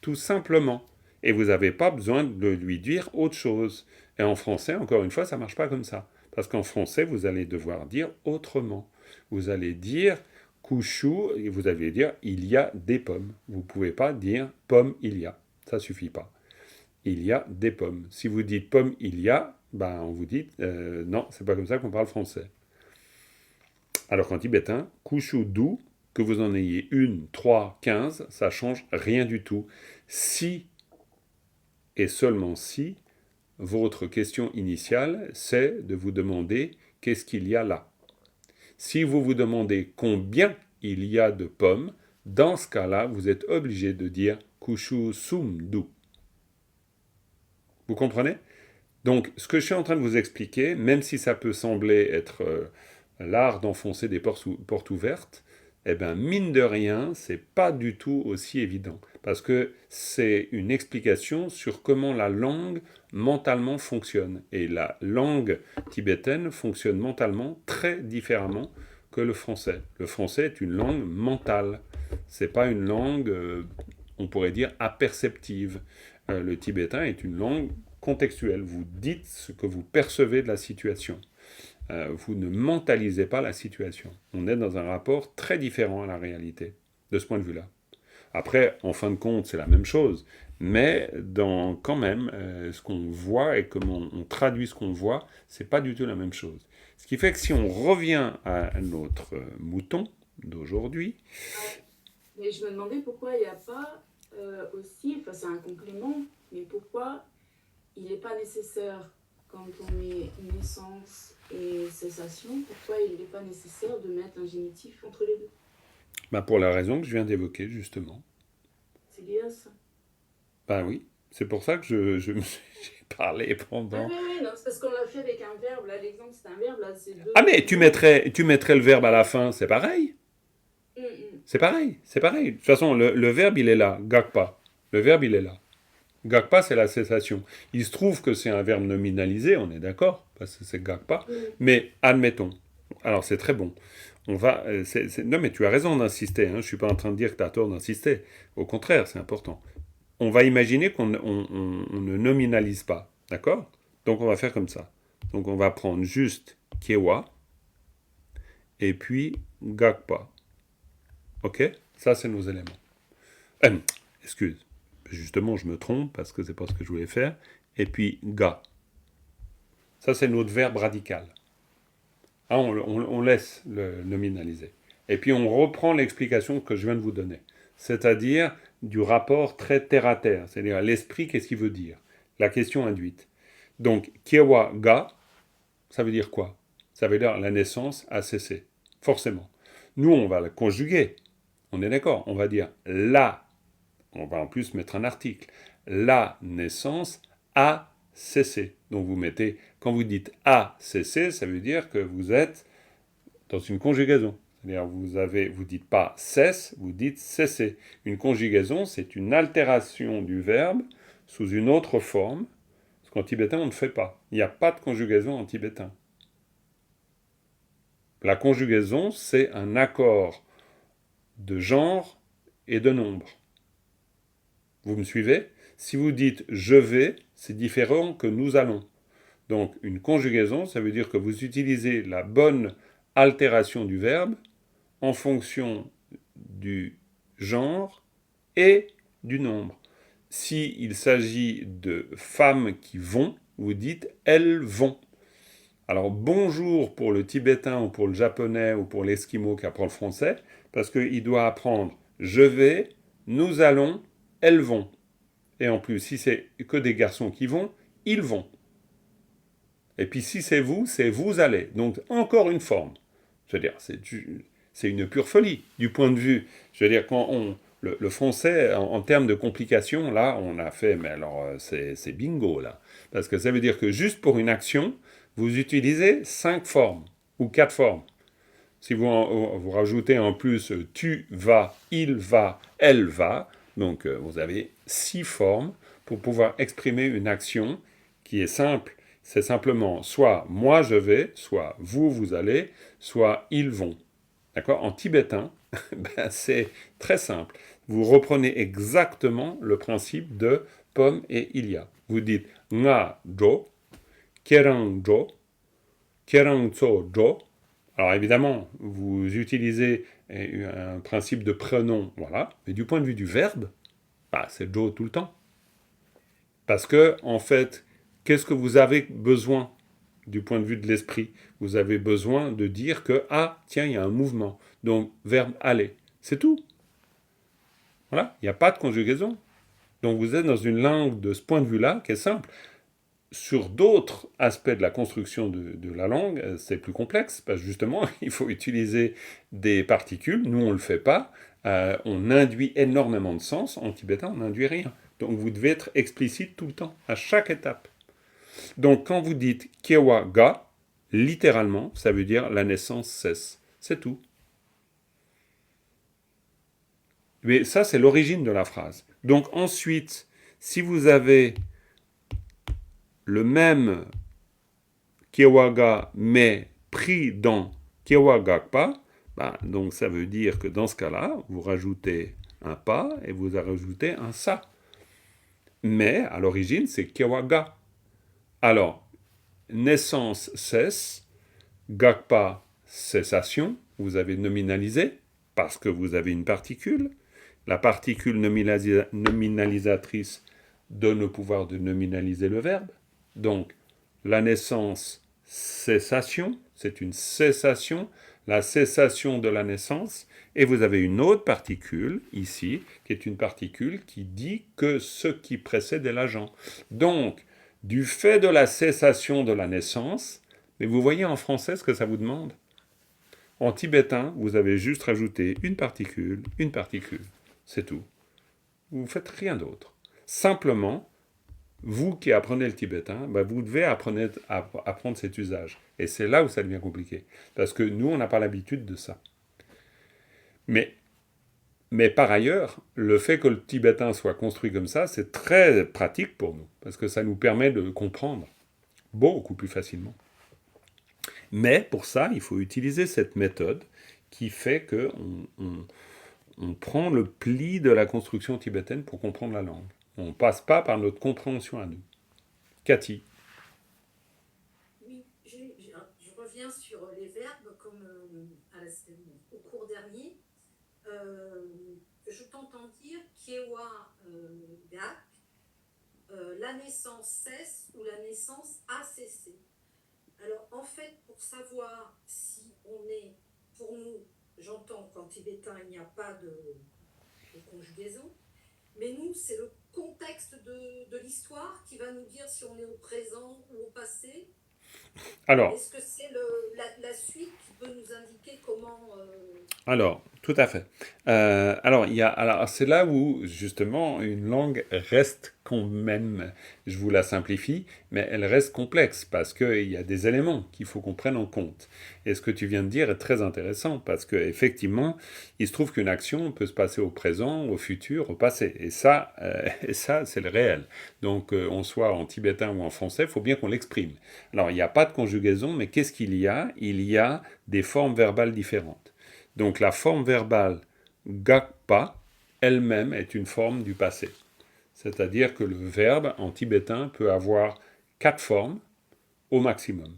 tout simplement. Et vous n'avez pas besoin de lui dire autre chose. Et en français, encore une fois, ça ne marche pas comme ça. Parce qu'en français, vous allez devoir dire autrement. Vous allez dire kushu, et vous allez dire, il y a des pommes. Vous ne pouvez pas dire pomme, il y a. Ça ne suffit pas. Il y a des pommes. Si vous dites pomme, il y a, ben on vous dit non, c'est pas comme ça qu'on parle français. Alors qu'en tibétain, kushu du, que vous en ayez 1, 3, 15, ça change rien du tout. Si, et seulement si, votre question initiale, c'est de vous demander qu'est-ce qu'il y a là. Si vous vous demandez combien il y a de pommes, dans ce cas-là, vous êtes obligé de dire kushu sum du. Vous comprenez? Donc, ce que je suis en train de vous expliquer, même si ça peut sembler être l'art d'enfoncer des portes ouvertes, eh bien, mine de rien, c'est pas du tout aussi évident. Parce que c'est une explication sur comment la langue mentalement fonctionne. Et la langue tibétaine fonctionne mentalement très différemment que le français. Le français est une langue mentale. C'est pas une langue, on pourrait dire, aperceptive. Le tibétain est une langue contextuelle. Vous dites ce que vous percevez de la situation. Vous ne mentalisez pas la situation. On est dans un rapport très différent à la réalité, de ce point de vue-là. Après, en fin de compte, c'est la même chose, mais dans quand même ce qu'on voit et comment on traduit ce qu'on voit, c'est pas du tout la même chose. Ce qui fait que si on revient à notre mouton d'aujourd'hui... Mais je me demandais pourquoi il n'y a pas aussi, enfin c'est un complément, mais pourquoi il n'est pas nécessaire quand on met naissance et cessation, pourquoi il n'est pas nécessaire de mettre un génitif entre les deux? Bah, pour la raison que je viens d'évoquer, justement. C'est lié à ça. Bah oui, c'est pour ça que j'ai parlé Ah pendant... oui, non, c'est parce qu'on l'a fait avec un verbe. Là, l'exemple, c'est un verbe. Là, c'est deux. Ah mais tu mettrais le verbe à la fin, c'est pareil. Hum, hum. C'est pareil, c'est pareil. De toute façon, le verbe, il est là, gakpa. Le verbe, il est là. Gakpa, c'est la cessation. Il se trouve que c'est un verbe nominalisé, on est d'accord, parce que c'est gakpa. Mais admettons, alors c'est très bon. On va, non mais tu as raison d'insister, hein. Je ne suis pas en train de dire que tu as tort d'insister. Au contraire, c'est important. On va imaginer qu'on on ne nominalise pas, d'accord? Donc on va faire comme ça. Donc on va prendre juste kewa, et puis gakpa. Ok? Ça, c'est nos éléments. Excuse. Justement, je me trompe parce que c'est pas ce que je voulais faire. Et puis, ga. Ça, c'est notre verbe radical. Ah, on laisse le nominaliser. Et puis, on reprend l'explication que je viens de vous donner. C'est-à-dire du rapport très terre-à-terre. C'est-à-dire l'esprit, qu'est-ce qu'il veut dire? La question induite. Donc, kiewa ga, ça veut dire quoi? Ça veut dire la naissance a cessé. Forcément. Nous, on va la conjuguer. On est d'accord? On va dire la. On va en plus mettre un article. La naissance a cessé. Donc vous mettez, quand vous dites a cessé, ça veut dire que vous êtes dans une conjugaison. C'est-à-dire vous dites pas cesse, vous dites cesser. Une conjugaison, c'est une altération du verbe sous une autre forme. Parce qu'en tibétain, on ne fait pas. Il n'y a pas de conjugaison en tibétain. La conjugaison, c'est un accord de genre et de nombre. Vous me suivez? Si vous dites « je vais », c'est différent que « nous allons ». Donc, une conjugaison, ça veut dire que vous utilisez la bonne altération du verbe en fonction du genre et du nombre. S'il s'agit de femmes qui vont, vous dites « elles vont ». Alors, bonjour pour le tibétain ou pour le japonais ou pour l'esquimau qui apprend le français, parce qu'il doit apprendre « je vais »,« nous allons », elles vont. Et en plus, si c'est que des garçons qui vont, ils vont. Et puis si c'est vous allez. Donc encore une forme. Je veux dire, c'est une pure folie du point de vue. Je veux dire, quand le français, en termes de complications, là, on a fait, mais alors c'est bingo là. Parce que ça veut dire que juste pour une action, vous utilisez 5 formes ou 4 formes. Si vous rajoutez en plus tu vas, il va, elle va, donc vous avez 6 formes pour pouvoir exprimer une action qui est simple. C'est simplement soit moi je vais, soit vous allez, soit ils vont. D'accord? En tibétain, ben, c'est très simple. Vous reprenez exactement le principe de pomme et il y a. Vous dites nga jo, kerang jo, kerang tso jo. Alors évidemment, vous utilisez un principe de prénom, voilà, mais du point de vue du verbe, bah, c'est jo tout le temps. Parce que, en fait, qu'est-ce que vous avez besoin du point de vue de l'esprit? Vous avez besoin de dire que, ah, tiens, il y a un mouvement. Donc, verbe aller. C'est tout. Voilà, il n'y a pas de conjugaison. Donc, vous êtes dans une langue de ce point de vue-là qui est simple. Sur d'autres aspects de la construction de la langue, c'est plus complexe, parce que justement, il faut utiliser des particules. Nous, on ne le fait pas. On induit énormément de sens. En tibétain, on n'induit rien. Donc, vous devez être explicite tout le temps, à chaque étape. Donc, quand vous dites « kewa ga », littéralement, ça veut dire « la naissance cesse ». C'est tout. Mais ça, c'est l'origine de la phrase. Donc, ensuite, si vous avez le même kewaga mais pris dans kewagakpa, bah, donc ça veut dire que dans ce cas-là, vous rajoutez un pa et vous rajoutez un sa. Mais à l'origine, c'est kewaga. Alors, naissance cesse, gakpa cessation, vous avez nominalisé parce que vous avez une particule. La particule nominalisatrice donne le pouvoir de nominaliser le verbe. Donc, la naissance, cessation, c'est une cessation, la cessation de la naissance, et vous avez une autre particule, ici, qui est une particule qui dit que ce qui précède est l'agent. Donc, Du fait de la cessation de la naissance, mais vous voyez en français ce que ça vous demande? En tibétain, vous avez juste rajouté une particule, c'est tout. Vous ne faites rien d'autre. Simplement, vous qui apprenez le tibétain, vous devez apprendre cet usage. Et c'est là où ça devient compliqué. Parce que nous, on n'a pas l'habitude de ça. Mais par ailleurs, le fait que le tibétain soit construit comme ça, c'est très pratique pour nous. Parce que ça nous permet de comprendre beaucoup plus facilement. Mais pour ça, il faut utiliser cette méthode qui fait qu'on prend le pli de la construction tibétaine pour comprendre la langue. On ne passe pas par notre compréhension à nous. Cathy. Oui, je reviens sur les verbes comme au cours dernier. Je t'entends dire Kiewa Gak, la naissance cesse ou la naissance a cessé. Alors en fait, pour savoir si on est, pour nous, j'entends qu'en tibétain il n'y a pas de conjugaison, mais nous c'est le contexte de l'histoire qui va nous dire si on est au présent ou au passé. Alors, est-ce que c'est la suite qui peut nous indiquer comment... Alors, tout à fait. Alors, c'est là où, justement, une langue reste quand même, je vous la simplifie, mais elle reste complexe, parce qu'il y a des éléments qu'il faut qu'on prenne en compte. Et ce que tu viens de dire est très intéressant, parce qu'effectivement, il se trouve qu'une action peut se passer au présent, au futur, au passé. Et ça, c'est le réel. Donc, on soit en tibétain ou en français, il faut bien qu'on l'exprime. Alors, il n'y a pas de conjugaison, mais qu'est-ce qu'il y a? Il y a des formes verbales différentes. Donc la forme verbale gakpa elle-même est une forme du passé. C'est-à-dire que le verbe en tibétain peut avoir 4 formes au maximum.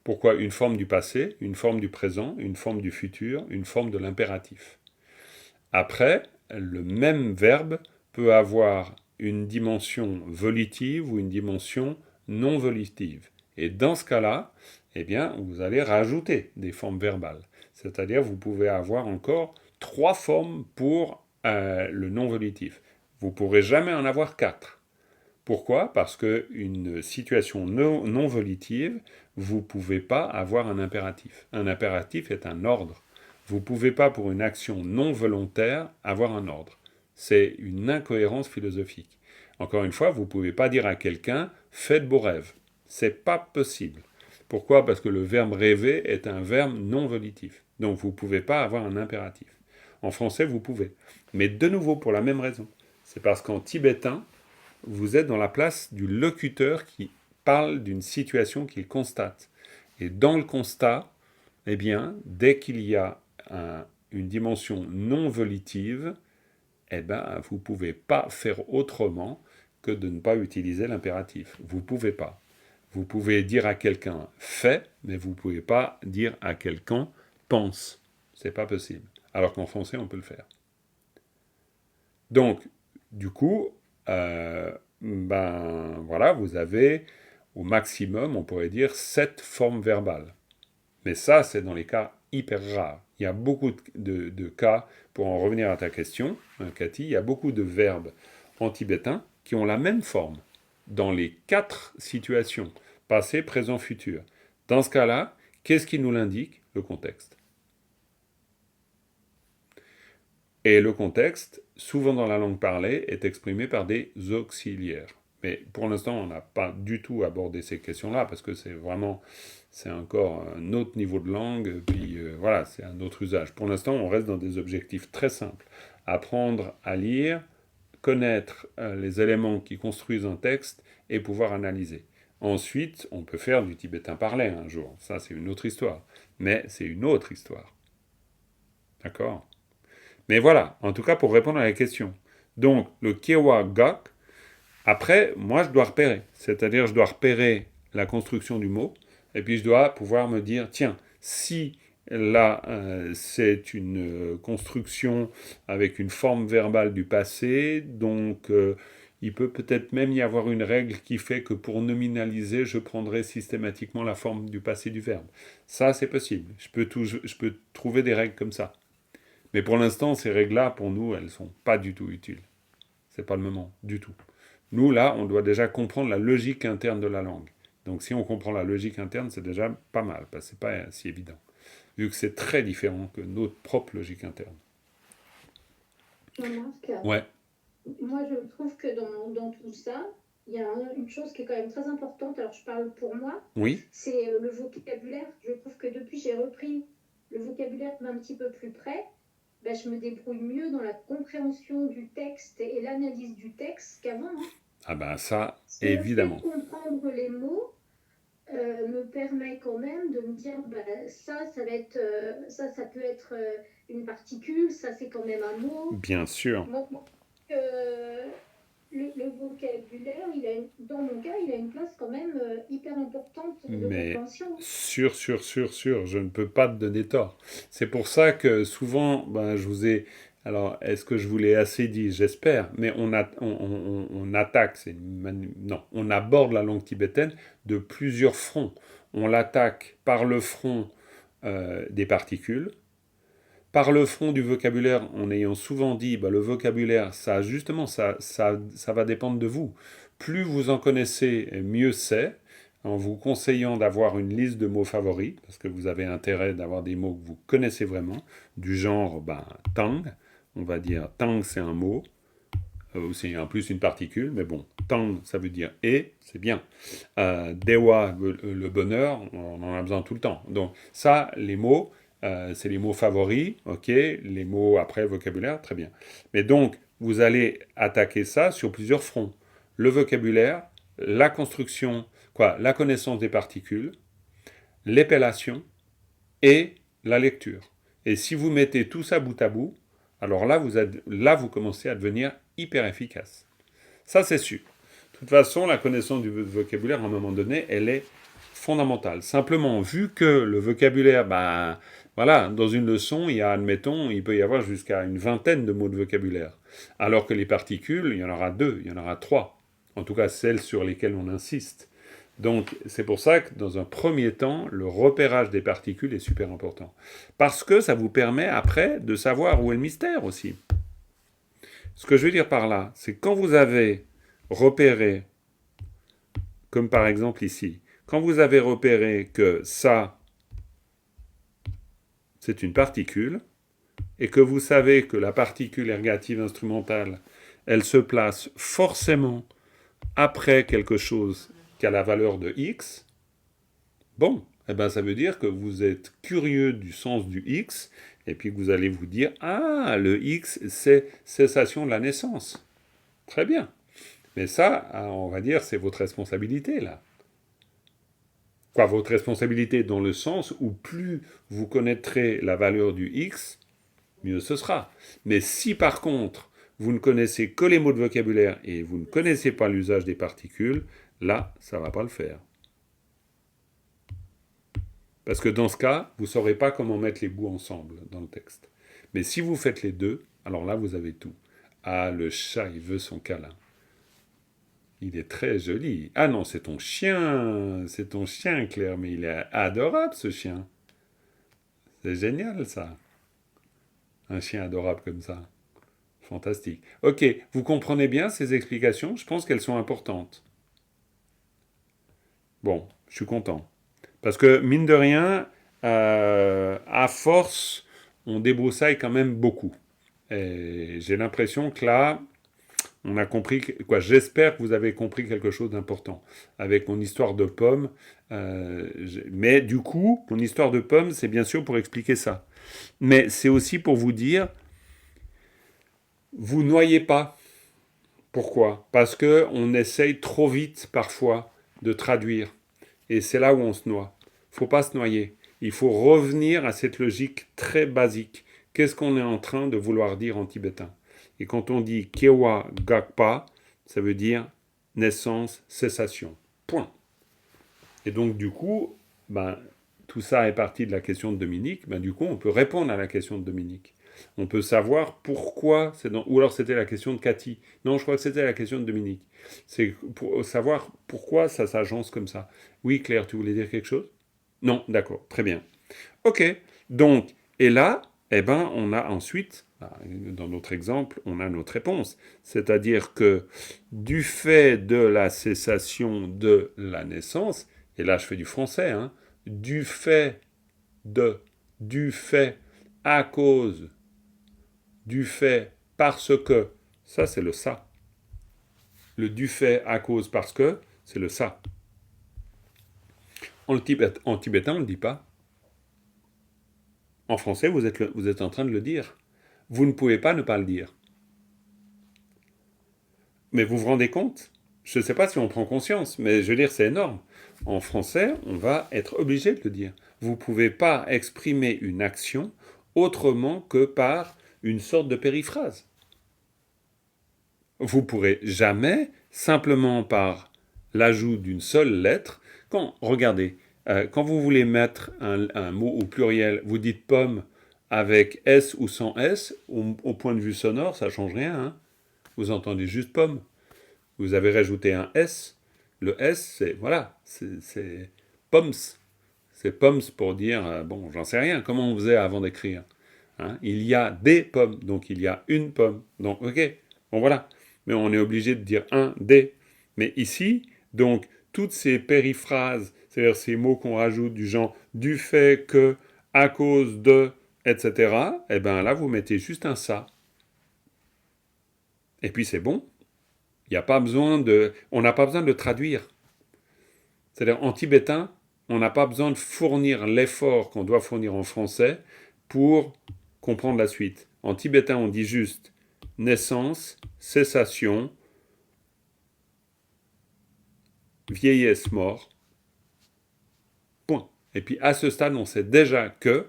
Pourquoi? Une forme du passé, une forme du présent, une forme du futur, une forme de l'impératif. Après, le même verbe peut avoir une dimension volitive ou une dimension non volitive. Et dans ce cas-là, eh bien, vous allez rajouter des formes verbales. C'est-à-dire, vous pouvez avoir encore 3 formes pour le non-volitif. Vous ne pourrez jamais en avoir 4. Pourquoi? Parce qu'une situation non volitive, vous ne pouvez pas avoir un impératif. Un impératif est un ordre. Vous ne pouvez pas, pour une action non volontaire, avoir un ordre. C'est une incohérence philosophique. Encore une fois, vous ne pouvez pas dire à quelqu'un « faites beaux rêves ». C'est pas possible. Pourquoi? Parce que le verbe rêver est un verbe non volitif. Donc vous ne pouvez pas avoir un impératif. En français, vous pouvez. Mais de nouveau, pour la même raison. C'est parce qu'en tibétain, vous êtes dans la place du locuteur qui parle d'une situation qu'il constate. Et dans le constat, eh bien, dès qu'il y a une dimension non volitive, eh ben, vous ne pouvez pas faire autrement que de ne pas utiliser l'impératif. Vous ne pouvez pas. Vous pouvez dire à quelqu'un « fais », mais vous ne pouvez pas dire à quelqu'un « pense ». C'est pas possible. Alors qu'en français, on peut le faire. Donc, du coup, voilà, vous avez au maximum, on pourrait dire, 7 formes verbales. Mais ça, c'est dans les cas hyper rares. Il y a beaucoup de cas, pour en revenir à ta question, Cathy, il y a beaucoup de verbes en tibétain qui ont la même forme dans les 4 situations, passé, présent, futur. Dans ce cas-là, qu'est-ce qui nous l'indique? Le contexte. Et le contexte, souvent dans la langue parlée, est exprimé par des auxiliaires. Mais pour l'instant, on n'a pas du tout abordé ces questions-là, parce que c'est encore un autre niveau de langue, puis voilà, c'est un autre usage. Pour l'instant, on reste dans des objectifs très simples. Apprendre à lire, connaître les éléments qui construisent un texte et pouvoir analyser. Ensuite, on peut faire du tibétain parlé un jour. Ça, c'est une autre histoire. Mais c'est une autre histoire. D'accord? Mais voilà, en tout cas, pour répondre à la question. Donc, le Kiewa Gak, après, moi, je dois repérer. C'est-à-dire, je dois repérer la construction du mot, et puis je dois pouvoir me dire, tiens, si là, c'est une construction avec une forme verbale du passé, donc il peut peut-être même y avoir une règle qui fait que pour nominaliser, je prendrai systématiquement la forme du passé du verbe. Ça, c'est possible. Je peux trouver des règles comme ça. Mais pour l'instant, ces règles-là, pour nous, elles ne sont pas du tout utiles. C'est pas le moment, du tout. Nous, là, on doit déjà comprendre la logique interne de la langue. Donc si on comprend la logique interne, c'est déjà pas mal, parce que c'est pas si évident, vu que c'est très différent que notre propre logique interne. Jean-Marc, Ouais, moi je trouve que dans tout ça, il y a une chose qui est quand même très importante, alors je parle pour moi, oui, c'est le vocabulaire. Je trouve que depuis j'ai repris le vocabulaire d'un petit peu plus près, ben, je me débrouille mieux dans la compréhension du texte et l'analyse du texte qu'avant, hein. ah ben ça, Le fait de évidemment. comprendre les mots me permet quand même de me dire ben, ça va être ça peut être une particule, ça c'est quand même un mot. Bien sûr. Bon, le vocabulaire, dans mon cas, il a une place quand même hyper importante de Mais compréhension. sûr, je ne peux pas te donner tort. C'est pour ça que souvent, ben, je vous ai... Alors, est-ce que je vous l'ai assez dit? J'espère. Mais on attaque, non, on aborde la langue tibétaine de plusieurs fronts. On l'attaque par le front des particules, par le front du vocabulaire, en ayant souvent dit, bah, le vocabulaire, ça justement, ça va dépendre de vous. Plus vous en connaissez, mieux c'est, en vous conseillant d'avoir une liste de mots favoris, parce que vous avez intérêt d'avoir des mots que vous connaissez vraiment, du genre ben, tang, on va dire tang c'est un mot, c'est en plus une particule, mais bon, tang ça veut dire et, c'est bien. Dewa, le bonheur, on en a besoin tout le temps. Donc ça, les mots, c'est les mots favoris, ok, les mots après vocabulaire, très bien. Mais donc, vous allez attaquer ça sur plusieurs fronts. Le vocabulaire, la construction, la connaissance des particules, l'épellation et la lecture. Et si vous mettez tout ça bout à bout, alors là, vous commencez à devenir hyper efficace. Ça, c'est sûr. De toute façon, la connaissance du vocabulaire, à un moment donné, elle est fondamentale. Simplement, vu que le vocabulaire, ben, voilà, dans une leçon, il peut y avoir jusqu'à une vingtaine de mots de vocabulaire. Alors que les particules, il y en aura 2, il y en aura 3. En tout cas, celles sur lesquelles on insiste. Donc, c'est pour ça que, dans un premier temps, le repérage des particules est super important. Parce que ça vous permet, après, de savoir où est le mystère aussi. Ce que je veux dire par là, c'est que quand vous avez repéré, comme par exemple ici, quand vous avez repéré que ça, c'est une particule, et que vous savez que la particule ergative instrumentale, elle se place forcément après quelque chose qui a la valeur de x, bon, eh ben ça veut dire que vous êtes curieux du sens du x, et puis vous allez vous dire, ah, le x, c'est cessation de la naissance. Très bien. Mais ça, on va dire, c'est votre responsabilité, là. Votre responsabilité dans le sens où plus vous connaîtrez la valeur du x, mieux ce sera. Mais si par contre, vous ne connaissez que les mots de vocabulaire et vous ne connaissez pas l'usage des particules, là, ça ne va pas le faire. Parce que dans ce cas, vous ne saurez pas comment mettre les bouts ensemble dans le texte. Mais si vous faites les deux, alors là, vous avez tout. Ah, le chat, il veut son câlin. Il est très joli. Ah non, c'est ton chien, Claire, mais il est adorable, ce chien. C'est génial, ça. Un chien adorable comme ça. Fantastique. Ok, vous comprenez bien ces explications? Je pense qu'elles sont importantes. Bon, je suis content. Parce que, mine de rien, à force, on débroussaille quand même beaucoup. Et j'ai l'impression que là, on a compris, j'espère que vous avez compris quelque chose d'important avec mon histoire de pommes. Mais du coup, mon histoire de pommes, c'est bien sûr pour expliquer ça. Mais c'est aussi pour vous dire, vous noyez pas. Pourquoi? Parce qu'on essaye trop vite, parfois, de traduire. Et c'est là où on se noie. Il ne faut pas se noyer. Il faut revenir à cette logique très basique. Qu'est-ce qu'on est en train de vouloir dire en tibétain? Et quand on dit Kewa Gakpa, ça veut dire naissance, cessation. Point. Et donc, du coup, tout ça est parti de la question de Dominique. Du coup, on peut répondre à la question de Dominique. On peut savoir pourquoi, ou alors c'était la question de Cathy. Non, je crois que c'était la question de Dominique. C'est pour savoir pourquoi ça s'agence comme ça. Oui, Claire, tu voulais dire quelque chose? Non, d'accord, très bien. Ok, donc, et là, on a ensuite Dans notre exemple, on a notre réponse. C'est-à-dire que du fait de la cessation de la naissance, et là je fais du français, hein, du fait à cause, du fait parce que, ça c'est le ça. Le du fait à cause parce que, c'est le ça. En tibétain, on ne le dit pas. En français, vous êtes en train de le dire. Vous ne pouvez pas ne pas le dire. Mais vous vous rendez compte? Je ne sais pas si on prend conscience, mais je veux dire, c'est énorme. En français, on va être obligé de le dire. Vous ne pouvez pas exprimer une action autrement que par une sorte de périphrase. Vous ne pourrez jamais, simplement par l'ajout d'une seule lettre, regardez, quand vous voulez mettre un mot au pluriel, vous dites pomme avec S ou sans S, au point de vue sonore, ça ne change rien. Hein. Vous entendez juste pomme. Vous avez rajouté un S. Le S, c'est, voilà, c'est pommes. C'est pommes pour dire, bon, j'en sais rien, comment on faisait avant d'écrire. Hein. Il y a des pommes, donc il y a une pomme. Donc, ok, bon voilà. Mais on est obligé de dire un, des. Mais ici, donc, toutes ces périphrases, c'est-à-dire ces mots qu'on rajoute du genre du fait que, à cause de, etc., eh bien là, vous mettez juste un ça. Et puis c'est bon. Il n'y a pas besoin on n'a pas besoin de le traduire. C'est-à-dire, en tibétain, on n'a pas besoin de fournir l'effort qu'on doit fournir en français pour comprendre la suite. En tibétain, on dit juste naissance, cessation, vieillesse, mort, point. Et puis à ce stade, on sait déjà que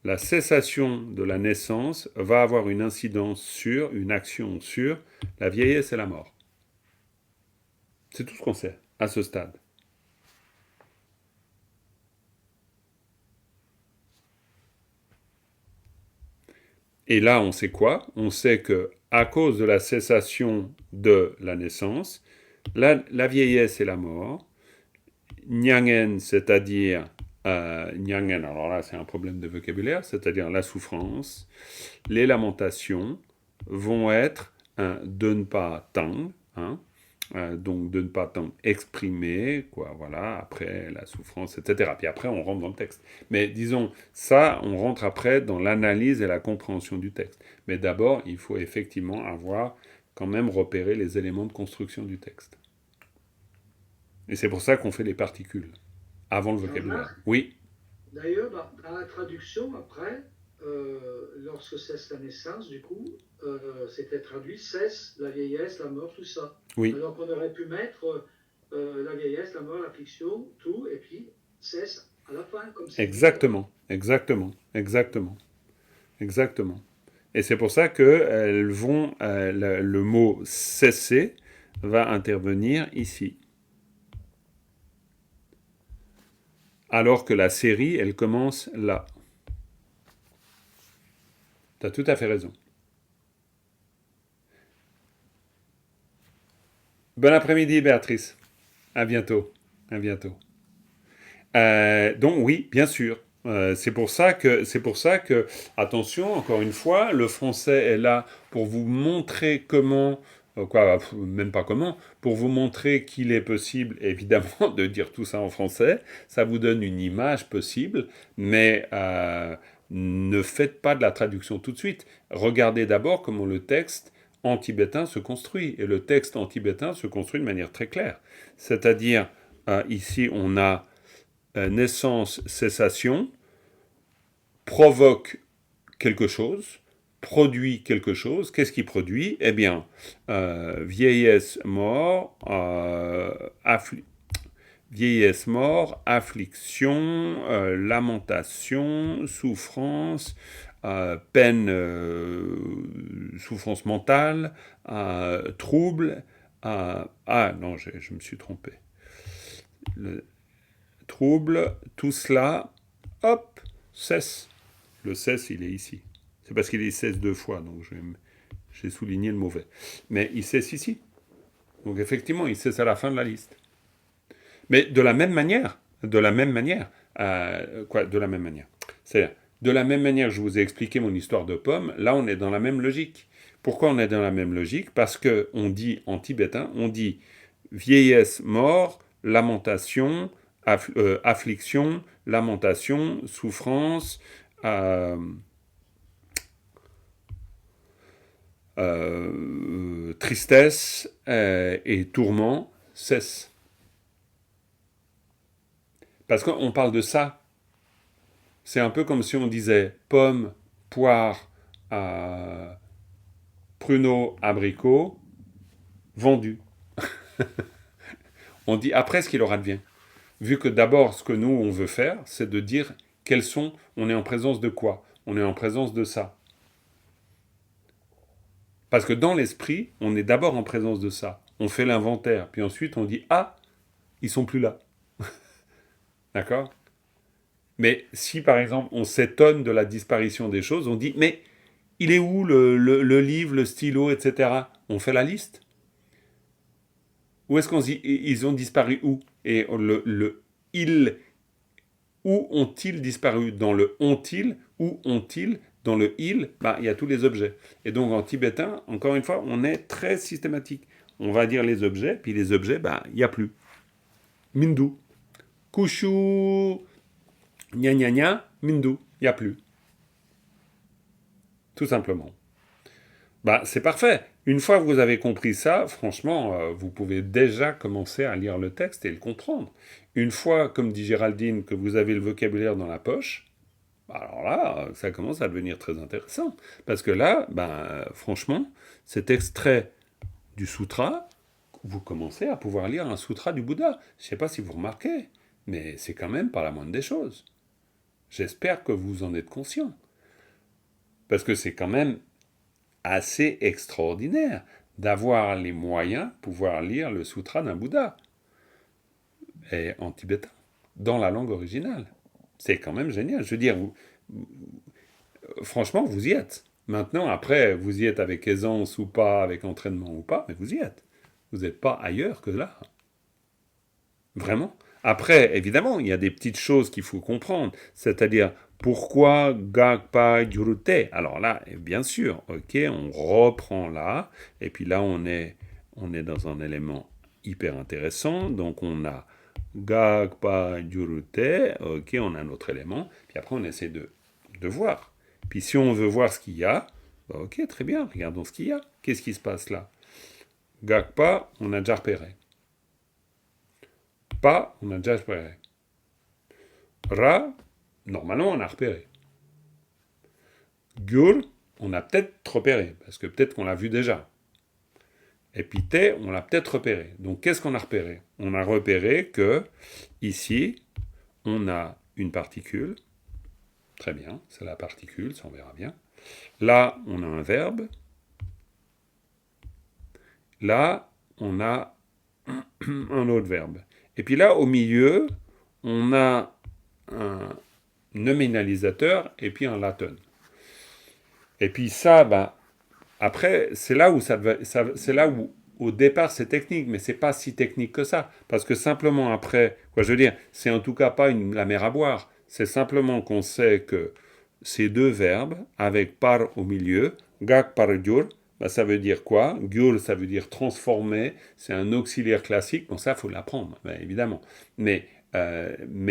la cessation de la naissance va avoir une incidence sur, une action sur la vieillesse et la mort. C'est tout ce qu'on sait à ce stade. Et là, on sait quoi? On sait que à cause de la cessation de la naissance, la vieillesse et la mort, nyangen, c'est-à-dire nyangen, alors là c'est un problème de vocabulaire, c'est-à-dire la souffrance, les lamentations vont être de ne pas tang, hein, donc de ne pas tant exprimer, quoi, voilà, après la souffrance, etc. Puis après, on rentre dans le texte. Mais disons, ça, on rentre après dans l'analyse et la compréhension du texte. Mais d'abord, il faut effectivement avoir quand même repéré les éléments de construction du texte. Et c'est pour ça qu'on fait les particules, avant le vocabulaire. Oui. D'ailleurs, dans la traduction, après, lorsque cesse la naissance, du coup, c'était traduit cesse la vieillesse, la mort, tout ça. Oui. Alors qu'on aurait pu mettre la vieillesse, la mort, l'affliction, tout, et puis cesse à la fin, comme ça. Exactement. Et c'est pour ça que le mot cesser va intervenir ici. Alors que la série, elle commence là. Tu as tout à fait raison. Bon après-midi, Béatrice. À bientôt. Donc oui, bien sûr. C'est pour ça que, attention, encore une fois, le français est là pour vous montrer comment, même pas comment, pour vous montrer qu'il est possible, évidemment, de dire tout ça en français. Ça vous donne une image possible, mais ne faites pas de la traduction tout de suite. Regardez d'abord comment le texte en tibétain se construit. Et le texte en tibétain se construit de manière très claire. C'est-à-dire, ici, on a naissance, cessation, provoque quelque chose, produit quelque chose. Qu'est-ce qui produit? Eh bien, vieillesse, mort, affliction, lamentation, souffrance, peine, souffrance mentale, trouble. Non, je me suis trompé. Trouble, tout cela, hop, cesse. Le cesse, il est ici. C'est parce qu'il est cesse deux fois, donc j'ai souligné le mauvais. Mais il cesse ici. Donc effectivement, il cesse à la fin de la liste. Mais de la même manière. C'est-à-dire, De la même manière que je vous ai expliqué mon histoire de pomme, là on est dans la même logique. Pourquoi on est dans la même logique? Parce que on dit en tibétain, on dit vieillesse, mort, lamentation, affliction, lamentation, souffrance, tristesse et tourment cessent. Parce qu'on parle de ça. C'est un peu comme si on disait pomme, poire, pruneau, abricot, vendu. On dit après ce qu'il aura advient. Vu que d'abord, ce que nous, on veut faire, c'est de dire quels sont, on est en présence de quoi? On est en présence de ça. Parce que dans l'esprit, on est d'abord en présence de ça. On fait l'inventaire, puis ensuite on dit ah, ils sont plus là. D'accord? Mais si par exemple on s'étonne de la disparition des choses, on dit mais il est où le livre, le stylo, etc. On fait la liste. Où est-ce qu'on dit ils ont disparu où? Et où ont-ils disparu? Dans le ont-ils? Où ont-ils? Dans le il, il y a tous les objets. Et donc en tibétain, encore une fois, on est très systématique. On va dire les objets, puis les objets, il n'y a plus. Mindu. Kushu, gna gna gna, mindu, il n'y a plus. Tout simplement. C'est parfait. Une fois que vous avez compris ça, franchement, vous pouvez déjà commencer à lire le texte et le comprendre. Une fois, comme dit Géraldine, que vous avez le vocabulaire dans la poche, alors là, ça commence à devenir très intéressant. Parce que là, franchement, cet extrait du sutra, vous commencez à pouvoir lire un sutra du Bouddha. Je ne sais pas si vous remarquez, mais c'est quand même pas la moindre des choses. J'espère que vous en êtes conscient. Parce que c'est quand même assez extraordinaire d'avoir les moyens de pouvoir lire le sutra d'un Bouddha. Et en tibétain, dans la langue originale. C'est quand même génial. Je veux dire, franchement, vous y êtes. Maintenant, après, vous y êtes avec aisance ou pas, avec entraînement ou pas, mais vous y êtes. Vous n'êtes pas ailleurs que là. Vraiment. Après, évidemment, il y a des petites choses qu'il faut comprendre. C'est-à-dire, pourquoi Gagpa Gyurute? Alors là, bien sûr, ok, on reprend là. Et puis là, on est dans un élément hyper intéressant. Donc, on a Gagpa Gyurute, ok, on a un autre élément, puis après on essaie de voir. Puis si on veut voir ce qu'il y a, ok, très bien, regardons ce qu'il y a. Qu'est-ce qui se passe là? Gagpa, on a déjà repéré. Pa, on a déjà repéré. Ra, normalement on a repéré. Gyur, on a peut-être repéré, parce que peut-être qu'on l'a vu déjà. Et puis T, on l'a peut-être repéré. Donc qu'est-ce qu'on a repéré? On a repéré que, ici, on a une particule. Très bien, c'est la particule, ça on verra bien. Là, on a un verbe. Là, on a un autre verbe. Et puis là, au milieu, on a un nominalisateur et puis un laton. Et puis ça, après, c'est là où c'est là où, au départ, c'est technique, mais c'est pas si technique que ça. Parce que simplement après, je veux dire, c'est en tout cas pas la mer à boire. C'est simplement qu'on sait que ces deux verbes, avec par au milieu, gak par gyur, ça veut dire quoi? Gyur, ça veut dire transformer, c'est un auxiliaire classique, bon ça, il faut l'apprendre, évidemment. Mais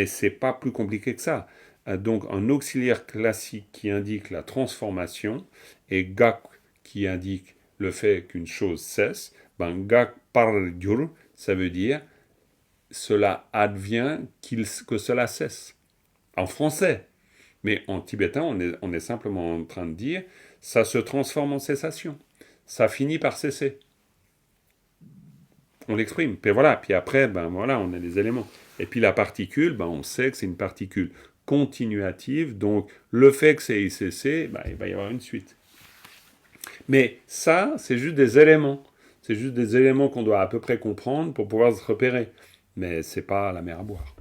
c'est pas plus compliqué que ça. Donc, un auxiliaire classique qui indique la transformation, et gak qui indique le fait qu'une chose cesse, gak par gyur, ça veut dire cela advient que cela cesse. En français. Mais en tibétain, on est simplement en train de dire ça se transforme en cessation. Ça finit par cesser. On l'exprime. Puis voilà. Puis après, voilà, on a des éléments. Et puis la particule, on sait que c'est une particule continuative. Donc le fait que c'est cessé, il va y avoir une suite. Mais ça, c'est juste des éléments. C'est juste des éléments qu'on doit à peu près comprendre pour pouvoir se repérer. Mais c'est pas la mer à boire.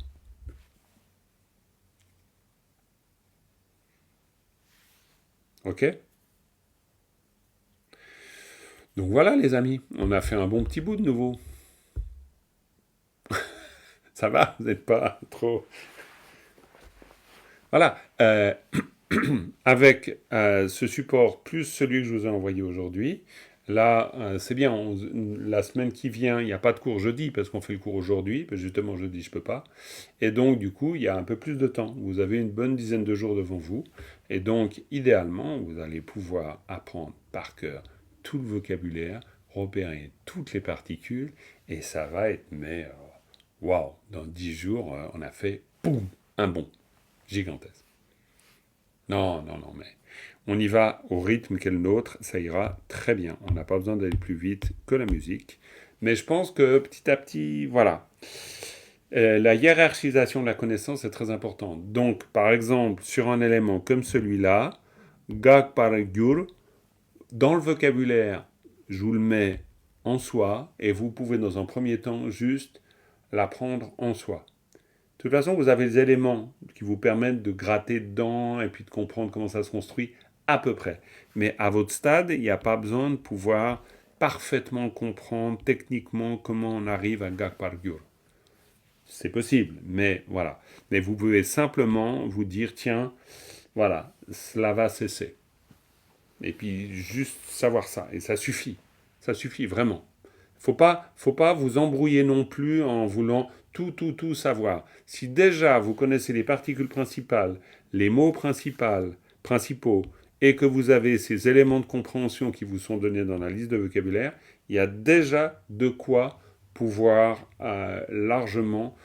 Ok? Donc voilà les amis, on a fait un bon petit bout de nouveau. Ça va, vous n'êtes pas trop... Voilà. avec ce support plus celui que je vous ai envoyé aujourd'hui, là, c'est bien. La semaine qui vient, il n'y a pas de cours jeudi parce qu'on fait le cours aujourd'hui. Parce que justement, jeudi, je ne peux pas. Et donc, du coup, il y a un peu plus de temps. Vous avez une bonne dizaine de jours devant vous. Et donc, idéalement, vous allez pouvoir apprendre par cœur tout le vocabulaire, repérer toutes les particules. Et ça va être, mais, waouh, dans 10 jours, on a fait, boum, un bond gigantesque. Non, non, non, mais on y va au rythme qu'est le nôtre, ça ira très bien. On n'a pas besoin d'aller plus vite que la musique. Mais je pense que petit à petit, voilà. La hiérarchisation de la connaissance est très importante. Donc, par exemple, sur un élément comme celui-là, gag par gur, dans le vocabulaire, je vous le mets en soi, et vous pouvez dans un premier temps juste l'apprendre en soi. De toute façon, vous avez des éléments qui vous permettent de gratter dedans et puis de comprendre comment ça se construit à peu près. Mais à votre stade, il n'y a pas besoin de pouvoir parfaitement comprendre techniquement comment on arrive à gag par gur. C'est possible, mais voilà. Mais vous pouvez simplement vous dire, tiens, voilà, cela va cesser. Et puis juste savoir ça, et ça suffit vraiment. Faut pas vous embrouiller non plus en voulant tout savoir. Si déjà vous connaissez les particules principales, les mots principaux, et que vous avez ces éléments de compréhension qui vous sont donnés dans la liste de vocabulaire, il y a déjà de quoi pouvoir largement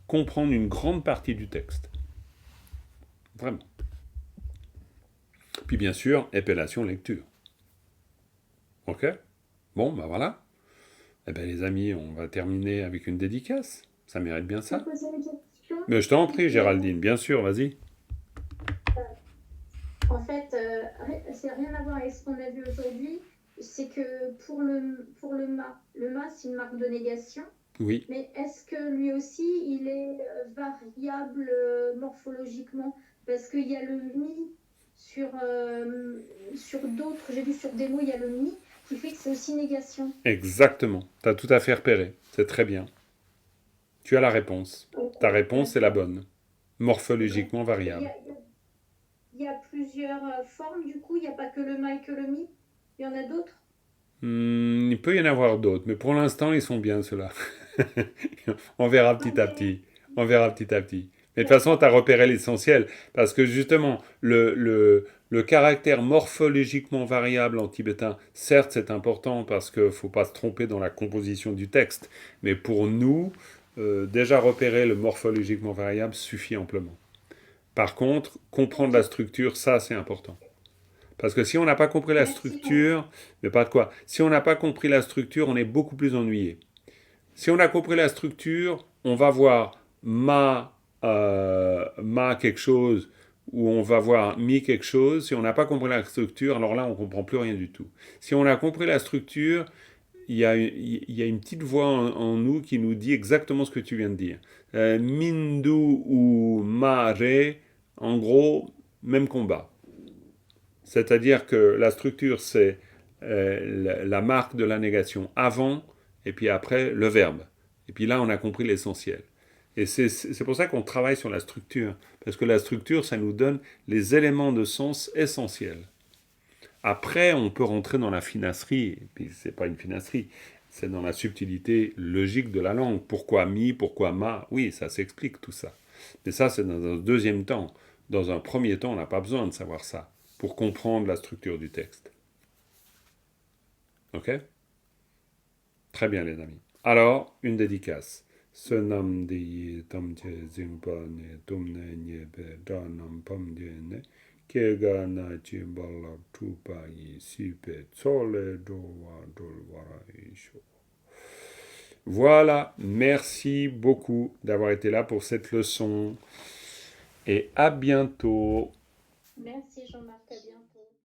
comprendre une grande partie du texte. Vraiment. Puis bien sûr, épellation, lecture. Ok ? Bon, ben voilà. Eh bien les amis, on va terminer avec une dédicace. Ça mérite bien Je ça. peux poser une question? Mais je t'en prie, Géraldine, bien sûr, vas-y. En fait, c'est rien à voir avec ce qu'on a vu aujourd'hui. C'est que pour le mât, c'est une marque de négation. Oui, Mais est-ce que lui aussi, il est variable morphologiquement? Parce qu'il y a le mi sur d'autres, j'ai vu sur des mots, il y a le mi qui fait que c'est aussi négation. exactement. Tu as tout à fait repéré. C'est très bien. Tu as la réponse. Ta réponse est la bonne. Morphologiquement Il y variable. a, il y a plusieurs formes, du coup, il n'y a pas que le ma et que le mi. Il y en a d'autres. Il peut y en avoir d'autres, mais pour l'instant, ils sont bien, ceux-là. On verra petit à petit. On verra petit à petit. Mais de toute façon, tu as repéré l'essentiel. Parce que justement, le caractère morphologiquement variable en tibétain, certes, c'est important parce qu'il ne faut pas se tromper dans la composition du texte. Mais pour nous, déjà repérer le morphologiquement variable suffit amplement. Par contre, comprendre la structure, ça, c'est important. Parce que si on n'a pas compris la Merci. structure, mais pas de quoi. Si on n'a pas compris la structure, on est beaucoup plus ennuyé. Si on a compris la structure, on va voir ma quelque chose ou on va voir mi quelque chose. Si on n'a pas compris la structure, alors là, on ne comprend plus rien du tout. Si on a compris la structure, il y a une petite voix en nous qui nous dit exactement ce que tu viens de dire. Mindu ou mare, en gros, même combat. C'est-à-dire que la structure, c'est la marque de la négation avant, et puis après, le verbe. Et puis là, on a compris l'essentiel. Et c'est pour ça qu'on travaille sur la structure. Parce que la structure, ça nous donne les éléments de sens essentiels. Après, on peut rentrer dans la finasserie. Et puis, c'est pas une finasserie. C'est dans la subtilité logique de la langue. Pourquoi mi, pourquoi ma? Oui, ça s'explique tout ça. Mais ça, c'est dans un deuxième temps. Dans un premier temps, on n'a pas besoin de savoir ça pour comprendre la structure du texte. Ok? Très bien, les amis. Alors, une dédicace. Sonam diye tamche zimpane tumne nyebe danam pamdene kega na chimbala tupa yi sipe tsole dowa dolwara isho. Voilà, merci beaucoup d'avoir été là pour cette leçon et à bientôt. Merci Jean-Marc, à bientôt.